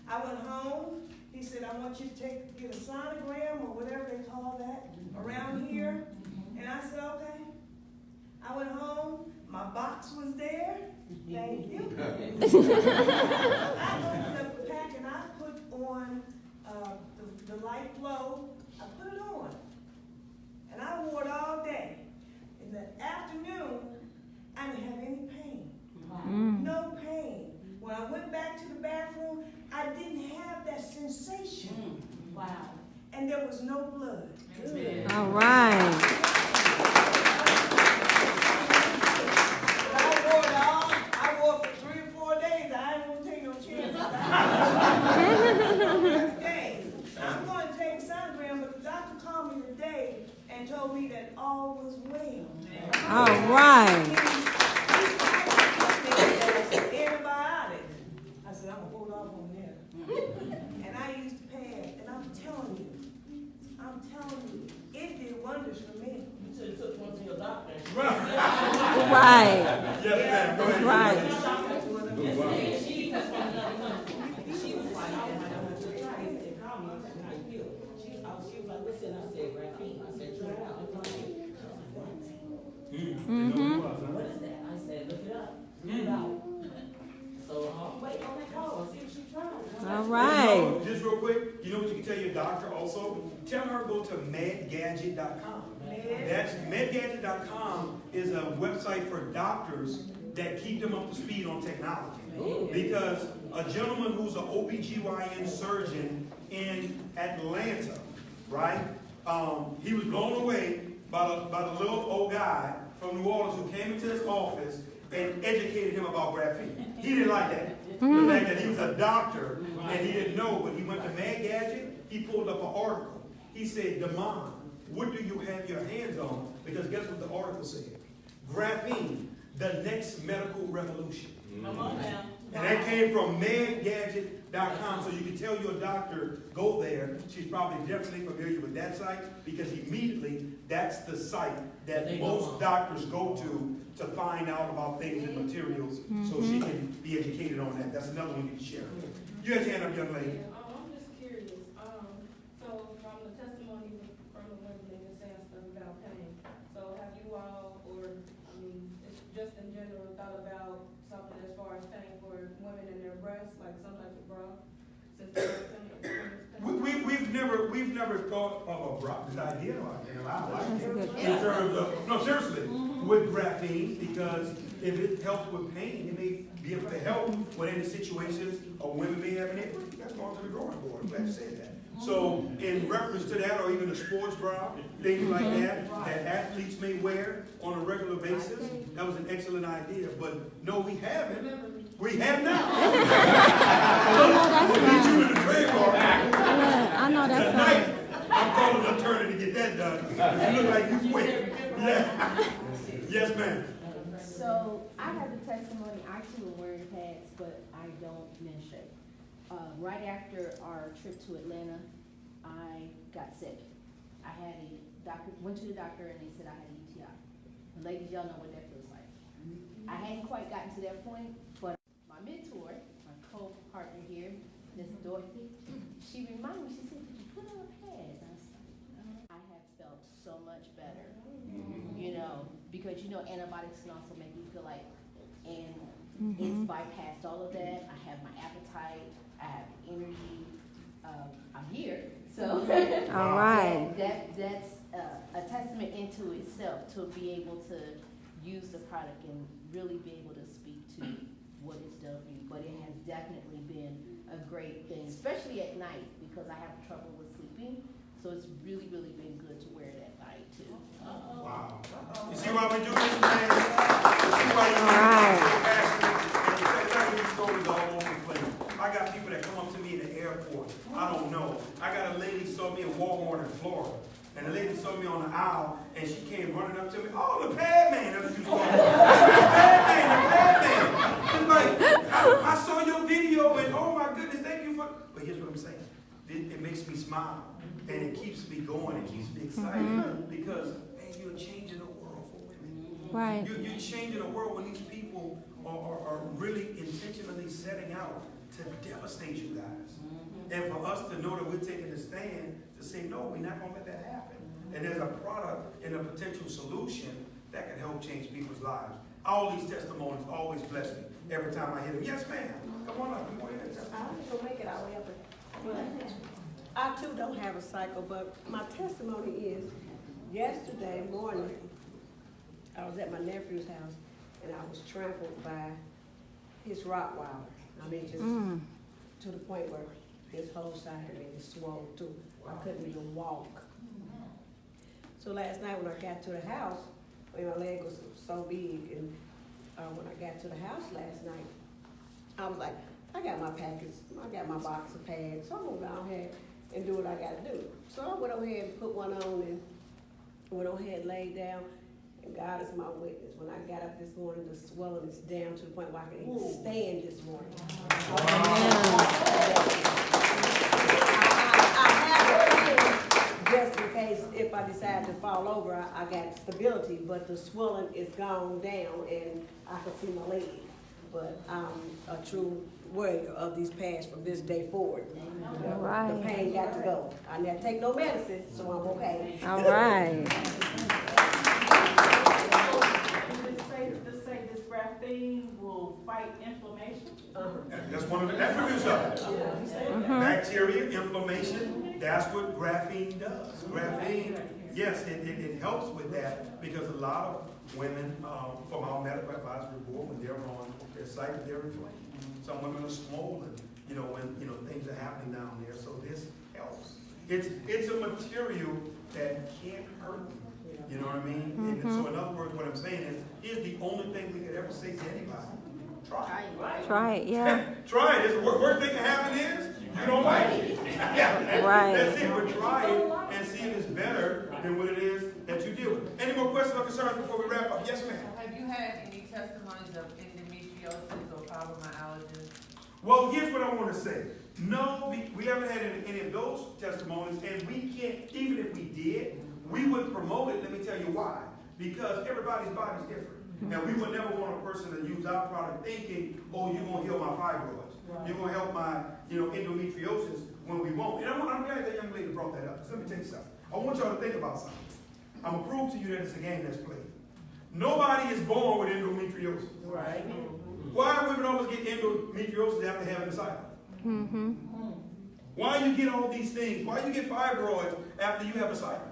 I went home. He said, I want you to get a sonogram or whatever they call that around here. And I said, okay. I went home. My box was there. Thank you. I opened up the pack and I put on the light flow. I put it on. And I wore it all day. In the afternoon, I didn't have any pain. No pain. When I went back to the bathroom, I didn't have that sensation. Wow. And there was no blood. All right. I wore it for 3 or 4 days. I didn't want to take no chances. I'm going to take a sonogram, but the doctor called me today and told me that all was well. All right. Antibiotics. I said, I'm going to hold off on that. And I used the pad, and I'm telling you, it did wonders for me. You said you took one to your doctor. Right. Yes, ma'am. Go ahead. Right. She was like, I want to try it. They called me and said, how you feel? She was like, listen, I said, graphene. I said, try it out. What is that? I said, look it up. Look it out. So I'm waiting on that call. See if she tries. All You right. know, just real quick, you know what you can tell your doctor also? Tell her to go to medgadget.com. That's medgadget.com is a website for doctors that keep them up to speed on technology. Because a gentleman who's an OBGYN surgeon in Atlanta, right? He was blown away by the little old guy from New Orleans who came into his office and educated him about graphene. He didn't like that. The fact that he was a doctor and he didn't know, but he went to Mad Gadget, he pulled up an article. He said, Damon, what do you have your hands on? Because guess what the article said? Graphene, the next medical revolution. Come on now. And that came from medgadget.com, so you can tell your doctor, go there. She's probably definitely familiar with that site, because immediately, that's the site that most doctors go to find out about things and materials, so she can be educated on that. That's another one you can share. You have your hand up, young lady. I'm just curious, so from the testimony from the women, they were saying stuff about pain. So have you all, or, I mean, it's just in general, thought about something as far as pain for women in their breasts, like some type of bra? Since We've never thought of a bra, this idea, I like That's a good it. In terms of, no, seriously, with graphene, because if it helps with pain, it may be able to help with any situations a women may have an injury. That's going to the drawing board. I'm glad you said that. So in reference to that, or even a sports bra, things like that, that athletes may wear on a regular basis, that was an excellent idea. But no, we haven't. We have not. I know that's Tonight, right. I'm calling an attorney to get that done. You look like you quit. Yeah. Yes, ma'am. So I have a testimony. I too am wearing pads, but I don't menstruate. Right after our trip to Atlanta, I got sick. I had went to the doctor and they said I had a UTI. And ladies, y'all know what that feels like. I hadn't quite gotten to that point, but my mentor, my co-partner here, Miss Dorothy, she reminded me, she said, did you put on pads? I was like, I have felt so much better, you know, because antibiotics can also make you feel like, and it's bypassed all of that. I have my appetite, I have energy, I'm here, so. All right. That's a testament into itself to be able to use the product and really be able to speak to what it's done for you. But it has definitely been a great thing, especially at night, because I have trouble with sleeping. So it's really, really been good to wear it at night too. Wow. You see why we do this, man? You see why you so passionate? And you tell me these stories all over the place. I got people that come up to me in the airport. I don't know. I got a lady saw me in Walmart in Florida. And the lady saw me on the aisle, and she came running up to me. Oh, the pad man. That's what you call it. The pad man. She's like, I saw your video, and oh my goodness, thank you for. But here's what I'm saying. It makes me smile, and it keeps me going. It keeps me excited because, man, you're changing the world for women. Right. You're changing the world when these people are really intentionally setting out to devastate you guys. And for us to know that we're taking a stand to say, no, we're not going to let that happen. And there's a product and a potential solution that can help change people's lives. All these testimonies always bless me every time I hear them. Yes, ma'am. Come on up. Come on in. I don't think we'll make it all the way up. But I too don't have a cycle, but my testimony is, yesterday morning, I was at my nephew's house and I was trampled by his Rottweiler. I mean, just to the point where his whole side of me was swollen too. I couldn't even walk. So last night when I got to the house, my leg was so big, and when I got to the house last night, I was like, I got my packets, I got my box of pads, so I'm gonna go ahead and do what I gotta do. So I went over ahead and put one on and went over ahead and laid down, and God is my witness. When I got up this morning, the swelling is down to the point where I can even stand this morning. Just in case if I decide to fall over, I got stability, but the swelling is gone down and I can see my leg. But I'm a true warrior of these pads from this day forward. All right. The pain got to go. I never take no medicine, so I'm okay. All right. Just say this graphene will fight inflammation? That's one of the attributes of it. Bacteria, inflammation, that's what graphene does. Graphene, yes, it helps with that because a lot of women from our medical advisory board, when they're on their site, they're inflamed. Some women are swollen, when things are happening down there. So this helps. It's a material that can't hurt you. You know what I mean? And so in other words, what I'm saying is, here's the only thing we could ever say to anybody. Try it. Try it, yeah. Try it. The worst thing can happen is you don't like it. Yeah. Right. That's it. But try it and see if it's better than what it is that you deal with. Any more questions or concerns before we wrap up? Yes, ma'am. Have you had any testimonies of endometriosis or fibromyalgia. Well, here's what I want to say. No, we haven't had any of those testimonies, and we can't, even if we did, we would promote it. Let me tell you why. Because everybody's body's different. And we would never want a person to use our product thinking, oh, you're going to heal my fibroids. Right. You're going to help my, endometriosis when we won't. And I'm glad that young lady brought that up. So let me tell you something. I want y'all to think about something. I'm going to prove to you that it's a game that's played. Nobody is born with endometriosis. Right. Why do women always get endometriosis after having a cycle? Mm-hmm. Why you get all these things? Why you get fibroids after you have a cycle?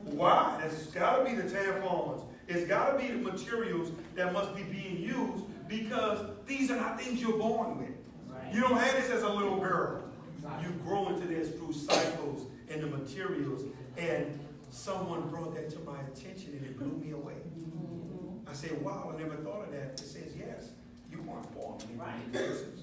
Why? It's got to be the tampons. It's got to be the materials that must be being used because these are not things you're born with. Right. You don't have this as a little girl. Right. You grow into this through cycles and the materials. And someone brought that to my attention and it blew me away. Mm-hmm. I said, wow, I never thought of that. It says, yes, you weren't born with endometriosis.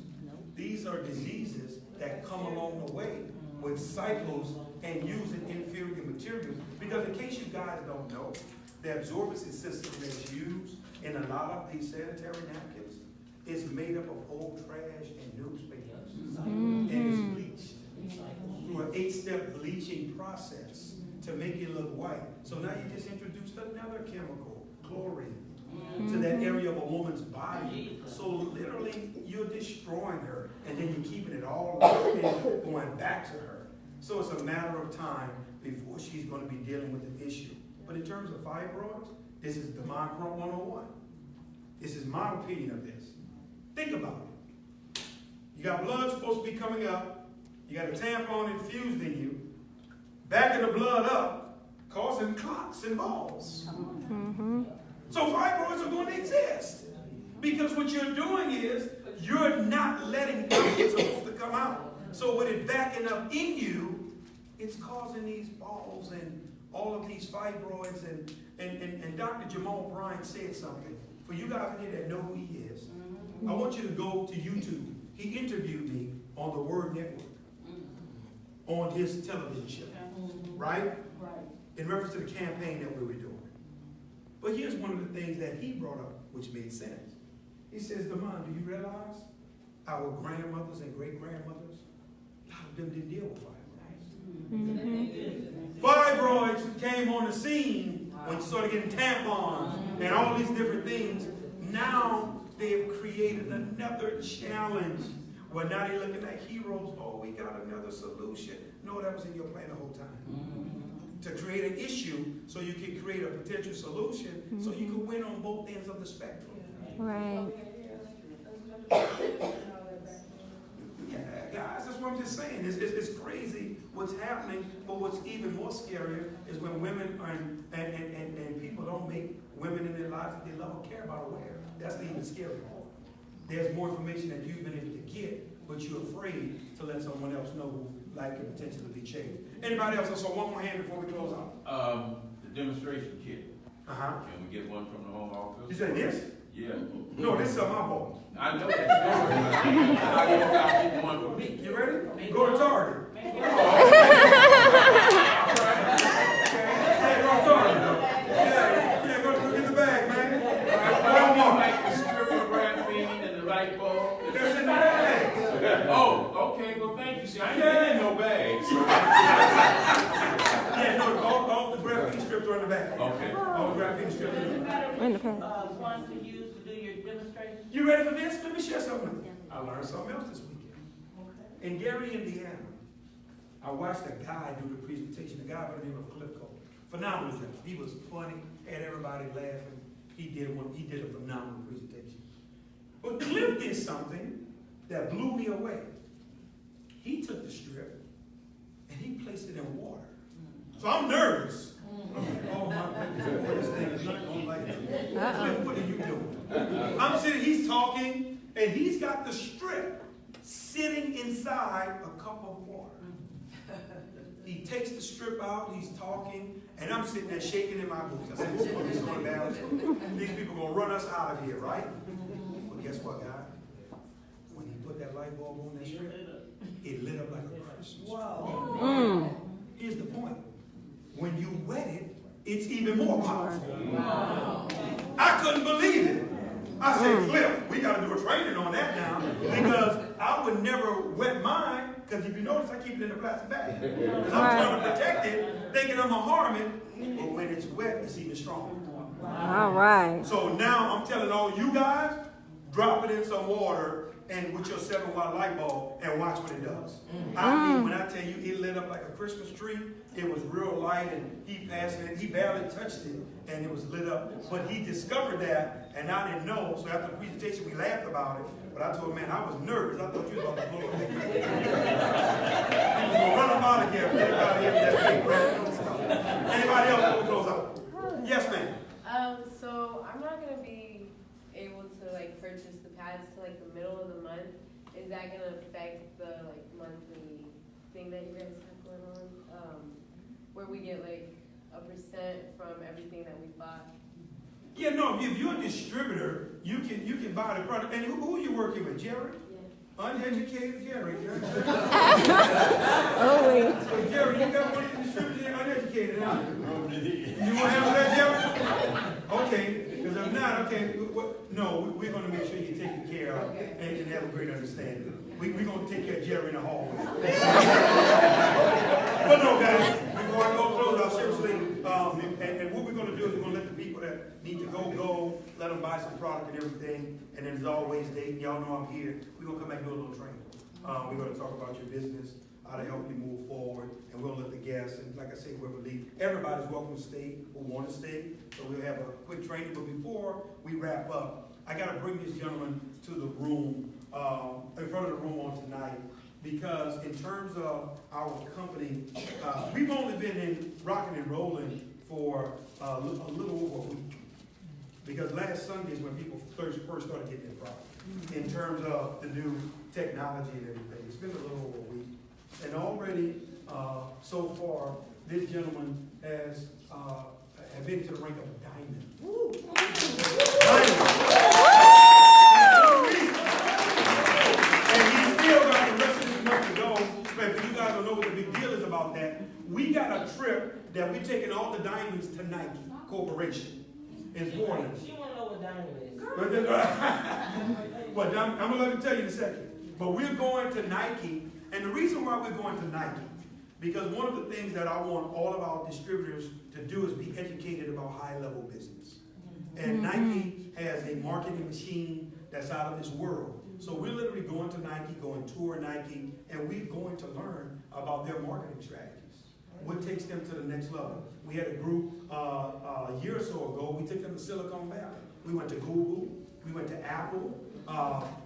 These are diseases that come along the way with cycles and using inferior materials. Because in case you guys don't know, the absorbency system that's used in a lot of these sanitary napkins is made up of old trash and newspapers. And it's bleached. Through an 8-step bleaching process to make it look white. So now you just introduced another chemical, chlorine, to that area of a woman's body. So literally, you're destroying her, and then you're keeping it all and going back to her. So it's a matter of time before she's going to be dealing with an issue. But in terms of fibroids, this is the Crump 101. This is my opinion of this. Think about it. You got blood supposed to be coming up. You got a tampon infused in you, backing the blood up, causing clots and balls. Mm-hmm. So fibroids are going to exist. Because what you're doing is, you're not letting out what's supposed to come out. So with it backing up in you, it's causing these balls and all of these fibroids. And Dr. Jamal Bryant said something. For you guys in here that know who he is, I want you to go to YouTube. He interviewed me on the Word Network, on his television show, right? In reference to the campaign that we were doing. But here's one of the things that he brought up, which made sense. He says, Damon, do you realize our grandmothers and great-grandmothers, a lot of them didn't deal with fibroids. Fibroids came on the scene when you started getting tampons and all these different things. Now they have created another challenge. Well, now they're looking at heroes. Oh, we got another solution. No, that was in your plan the whole time. To create an issue so you can create a potential solution so you can win on both ends of the spectrum. Right. Yeah, guys, that's what I'm just saying. It's crazy what's happening, but what's even more scarier is when women and people don't make women in their lives that they love or care about aware. That's the even scarier. There's more information that you've been able to get, but you're afraid to let someone else know who life can potentially be changed. Anybody else? I saw one more hand before we close out. The demonstration kit. Uh-huh. Can we get one from the home office? You said this? Yeah. No, this is my fault. I know that. I'll get one for me. You ready? Go to Target. Yeah, go to Target. Yeah, go get the bag, man. Like the stripper graphene and the light bulb. That's in the bag. Oh, okay. Well, thank you. See, I ain't getting no bags. Yeah, no, all the graphene strips are in the bag. Okay. All the graphene strips are in the bag. In the past. One to use to do your demonstration. You ready for this? Let me share something with you. I learned something else this weekend. In Gary, Indiana, I watched a guy do the presentation, a guy by the name of Cliff Cole. Phenomenal job. He was funny, had everybody laughing. He did a phenomenal presentation. But Cliff did something that blew me away. He took the strip and he placed it in water. So I'm nervous. Oh my goodness, this thing is not going like it. Cliff, what are you doing? I'm sitting, he's talking, and he's got the strip sitting inside a cup of water. He takes the strip out, he's talking, and I'm sitting there shaking in my boots. I said, this is going down. These people are going to run us out of here, right? Well, guess what, guy? When he put that light bulb on that strip, it lit up like a Christmas. Wow. Here's the point. When you wet it, it's even more powerful. Wow. I couldn't believe it. I said, Cliff, we got to do a training on that now, because I would never wet mine, because if you notice, I keep it in a plastic bag. Because I'm trying to protect it, thinking I'm going to harm it, but when it's wet, it's even stronger. All right. So now I'm telling all you guys, drop it in some water and with your 7-watt light bulb and watch what it does. I mean, when I tell you it lit up like a Christmas tree, it was real light, and he passed it, he barely touched it, and it was lit up. But he discovered that, and I didn't know, so after the presentation we laughed about it, but I told him, man, I was nervous. I thought you was about to blow up. He was going to run up out of here, get out of here with that fake brand stuff. Anybody else before we close out? Yes, ma'am. So I'm not gonna be able to like purchase the pads till like the middle of the month. Is that gonna affect the like monthly thing that you guys have going on? Where we get like a % from everything that we bought? Yeah, no, if you're a distributor, you can buy the product. And who are you working with, Jerry? Yeah. Uneducated Jerry. Oh, wait. So Jerry, you got one of the distributors that uneducated, huh? You want to handle that, Jerry? Okay, because if not, okay, no, we're going to make sure you're taken care of and have a great understanding. We're going to take care of Jerry in the hallway. But no, guys, before I go close out, seriously, and what we're going to do is we're going to let the people that need to go, let them buy some product and everything. And then as always, y'all know I'm here. We're going to come back and do a little training. We're going to talk about your business, how to help you move forward, and we'll let the guests, and like I say, whoever leave, everybody's welcome to stay who want to stay. So we'll have a quick training, but before we wrap up, I got to bring this gentleman to the room, in front of the room on tonight, because in terms of our company, we've only been in rocking and rolling for a little over a week. Because last Sunday is when people first started getting their product. In terms of the new technology and everything, it's been a little over a week. And already, so far, this gentleman has been to the rank of a diamond. Woo. Diamond. And he's still got the rest of this month to go. But if you guys don't know what the big deal is about that, we got a trip that we're taking all the diamonds to Nike Corporation in Portland. She want to know what diamond is. Well, I'm going to let him tell you in a second. But we're going to Nike. And the reason why we're going to Nike, because one of the things that I want all of our distributors to do is be educated about high-level business. And Nike has a marketing machine that's out of this world. So we're literally going to Nike, going to tour Nike, and we're going to learn about their marketing strategies. What takes them to the next level. We had a group a year or so ago, we took them to Silicon Valley. We went to Google, we went to Apple,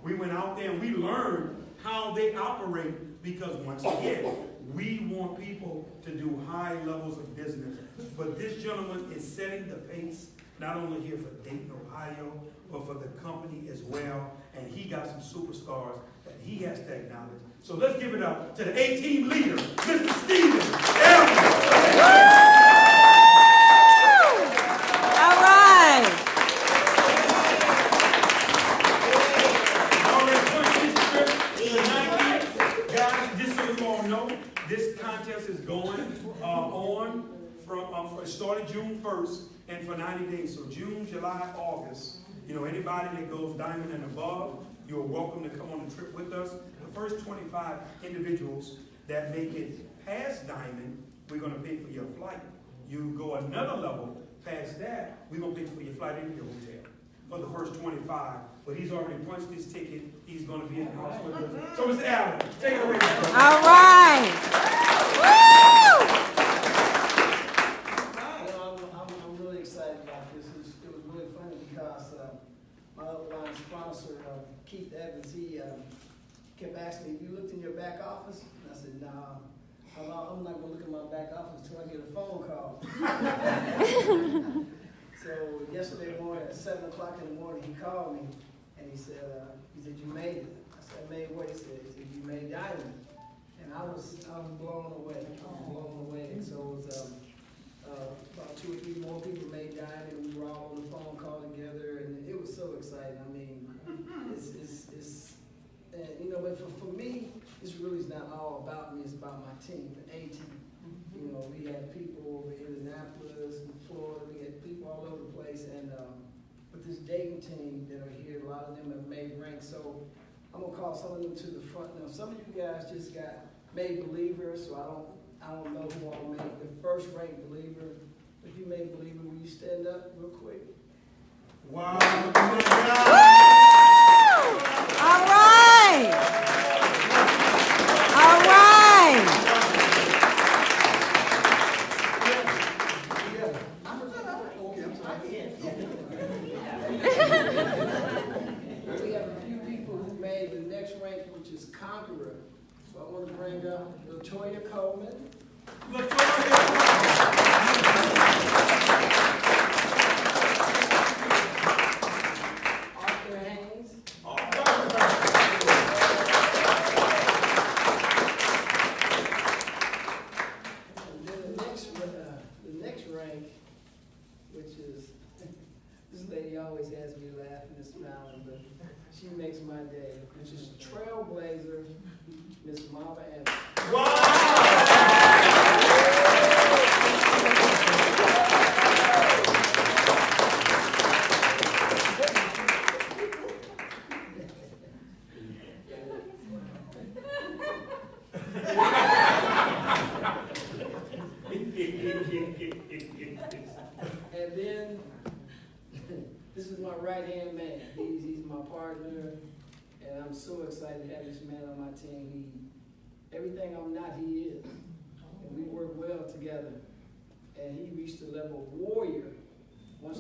we went out there and we learned how they operate, because once again, we want people to do high levels of business. But this gentleman is setting the pace, not only here for Dayton, Ohio, but for the company as well. And he got some superstars that he has to acknowledge. So let's give it up to the A-team leader, Mr. Steven Elmer. All right. This contest is going on from it started June 1st and for 90 days. So June, July, August. You know, anybody that goes diamond and above, you're welcome to come on the trip with us. The first 25 individuals that make it past diamond, we're going to pay for your flight. You go another level past that, we're going to pay for your flight into your hotel for the first 25. But he's already punched his ticket. He's going to be in the house with us. So, Mr. Allen, take it away. All right. Woo! I'm really excited about this. It was really funny because my upline sponsor, Keith Evans, he kept asking me, "Have you looked in your back office?" And I said, "Nah, I'm not going to look in my back office until I get a phone call." So yesterday morning at 7 o'clock in the morning, he called me and he said, "You made it." I said, "I made what?" He said, "You made diamond." And I was blown away. And so it was about 2 or 3 more people made diamond, and we were all on the phone call together, and it was so exciting. I mean, you know, but for me, this really is not all about me. It's about my team, the A team. You know, we had people in Indianapolis, in Florida. We had people all over the place, and with this dating team that are here. A lot of them have made ranks, so I'm gonna call some of them to the front now. Some of you guys just got made believers, so I don't know who all made the first ranked believer. If you made believer, will you stand up real quick? Wow. All right. All right. We have a few people who made the next rank, which is Conqueror. So I want to bring up LaToya Coleman. Arthur Haynes. And then the next rank, which is, this lady always has me laughing and smiling, but she makes my day, which is Trailblazer, Miss Mama Evans. And then, this is my right-hand man. He's my partner, and I'm so excited to have this man on my team. Everything I'm not, he is. And we work well together. And he reached the level of warrior. Once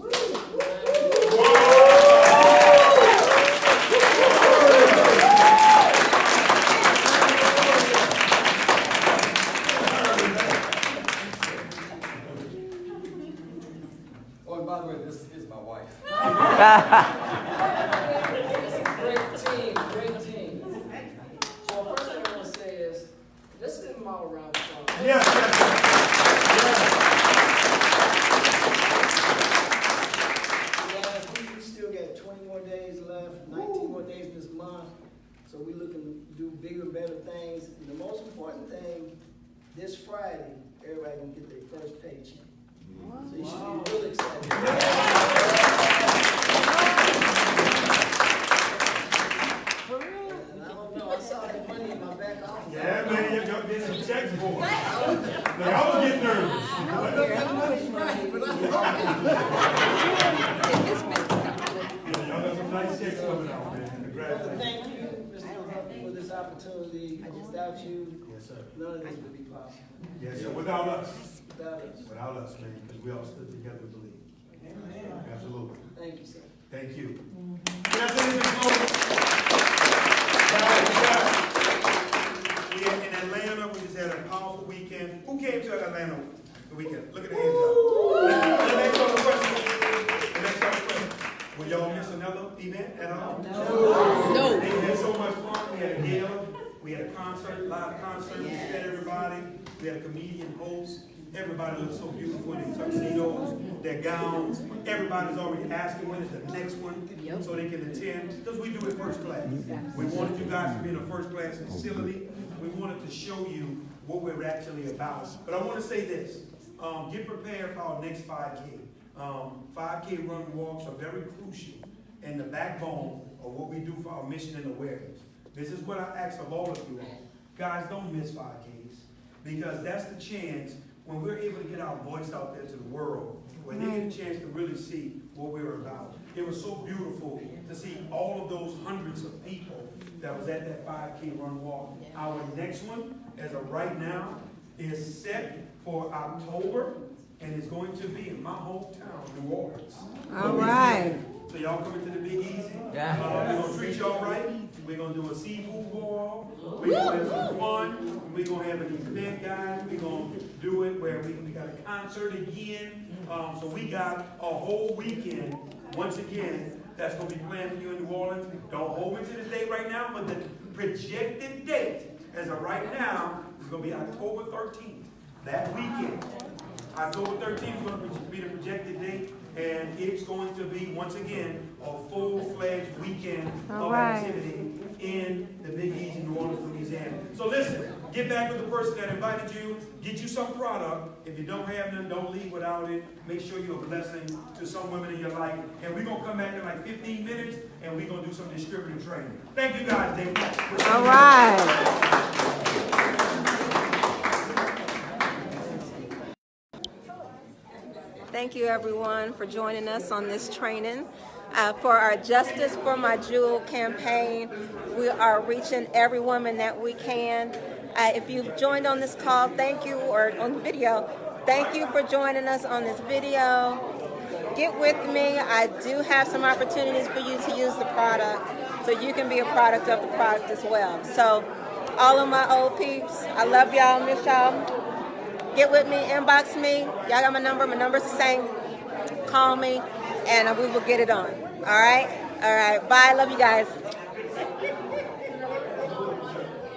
Oh, and by the way, this is my wife. Great team. So first thing I want to say is, let's give them all a round of applause. Yes. We still got 20 more days left, 19 more days this month. So we're looking to do bigger, better things. And the most important thing, this Friday, everybody gonna get their first paycheck. So you should be really excited. And I don't know, I saw the money in my back office. Yeah, man, you're getting some checks for it. Like, I was getting nervous. I don't know if that money's right, but I'm Yeah, y'all got some nice checks coming out, man. Congratulations. Thank you, Mr. Hunt, for this opportunity. Without you, Yes, sir. none of this would be possible. Yes, sir. Without us. Without us. Without us, man, because we all stood together to believe. Absolutely. Thank you, sir. Thank you. Yes, it is a glory. Guys, we are in Atlanta. We just had a powerful weekend. Who came to Atlanta the weekend? Look at the hands up. The next other question. Will y'all miss another event at all? No. They had so much fun. We had a gala. We had a concert, live concert. We fed everybody. We had a comedian host. Everybody looked so beautiful in their tuxedos, their gowns. Everybody's already asking when is the next one so they can attend. Because we do it first class. We wanted you guys to be in a first class facility. We wanted to show you what we're actually about. But I want to say this. Get prepared for our next 5K. 5K run walks are very crucial and the backbone of what we do for our mission and awareness. This is what I ask of all of you all. Guys, don't miss 5Ks because that's the chance when we're able to get our voice out there to the world, when they get a chance to really see what we're about. It was so beautiful to see all of those hundreds of people that was at that 5K run walk. Our next one, as of right now, is set for October, and it's going to be in my hometown, New Orleans. All right. So y'all coming to the Big Easy. We're going to treat y'all right. We're going to do a seafood boil. We're going to have some fun. We're going to have an event, guys. We're going to do it where we got a concert again. So we got a whole weekend, once again, that's going to be planned for you in New Orleans. Don't hold me to the date right now, but the projected date, as of right now, is going to be October 13th. That weekend. October 13th is going to be the projected date, and it's going to be, once again, a full-fledged weekend of activity in the Big Easy, New Orleans, Louisiana. So listen, get back with the person that invited you, get you some product. If you don't have none, don't leave without it. Make sure you're a blessing to some women in your life. And we're going to come back in like 15 minutes, and we're going to do some distributor training. Thank you guys, Dave. All right. Thank you, everyone, for joining us on this training. For our Justice for My Jewel campaign, we are reaching every woman that we can. If you've joined on this call, thank you, or on the video, thank you for joining us on this video. Get with me. I do have some opportunities for you to use the product, so you can be a product of the product as well. So, all of my old peeps, I love y'all, miss y'all. Get with me, inbox me. Y'all got my number. My number's the same. Call me, and we will get it on. All right? All right. Bye. Love you guys.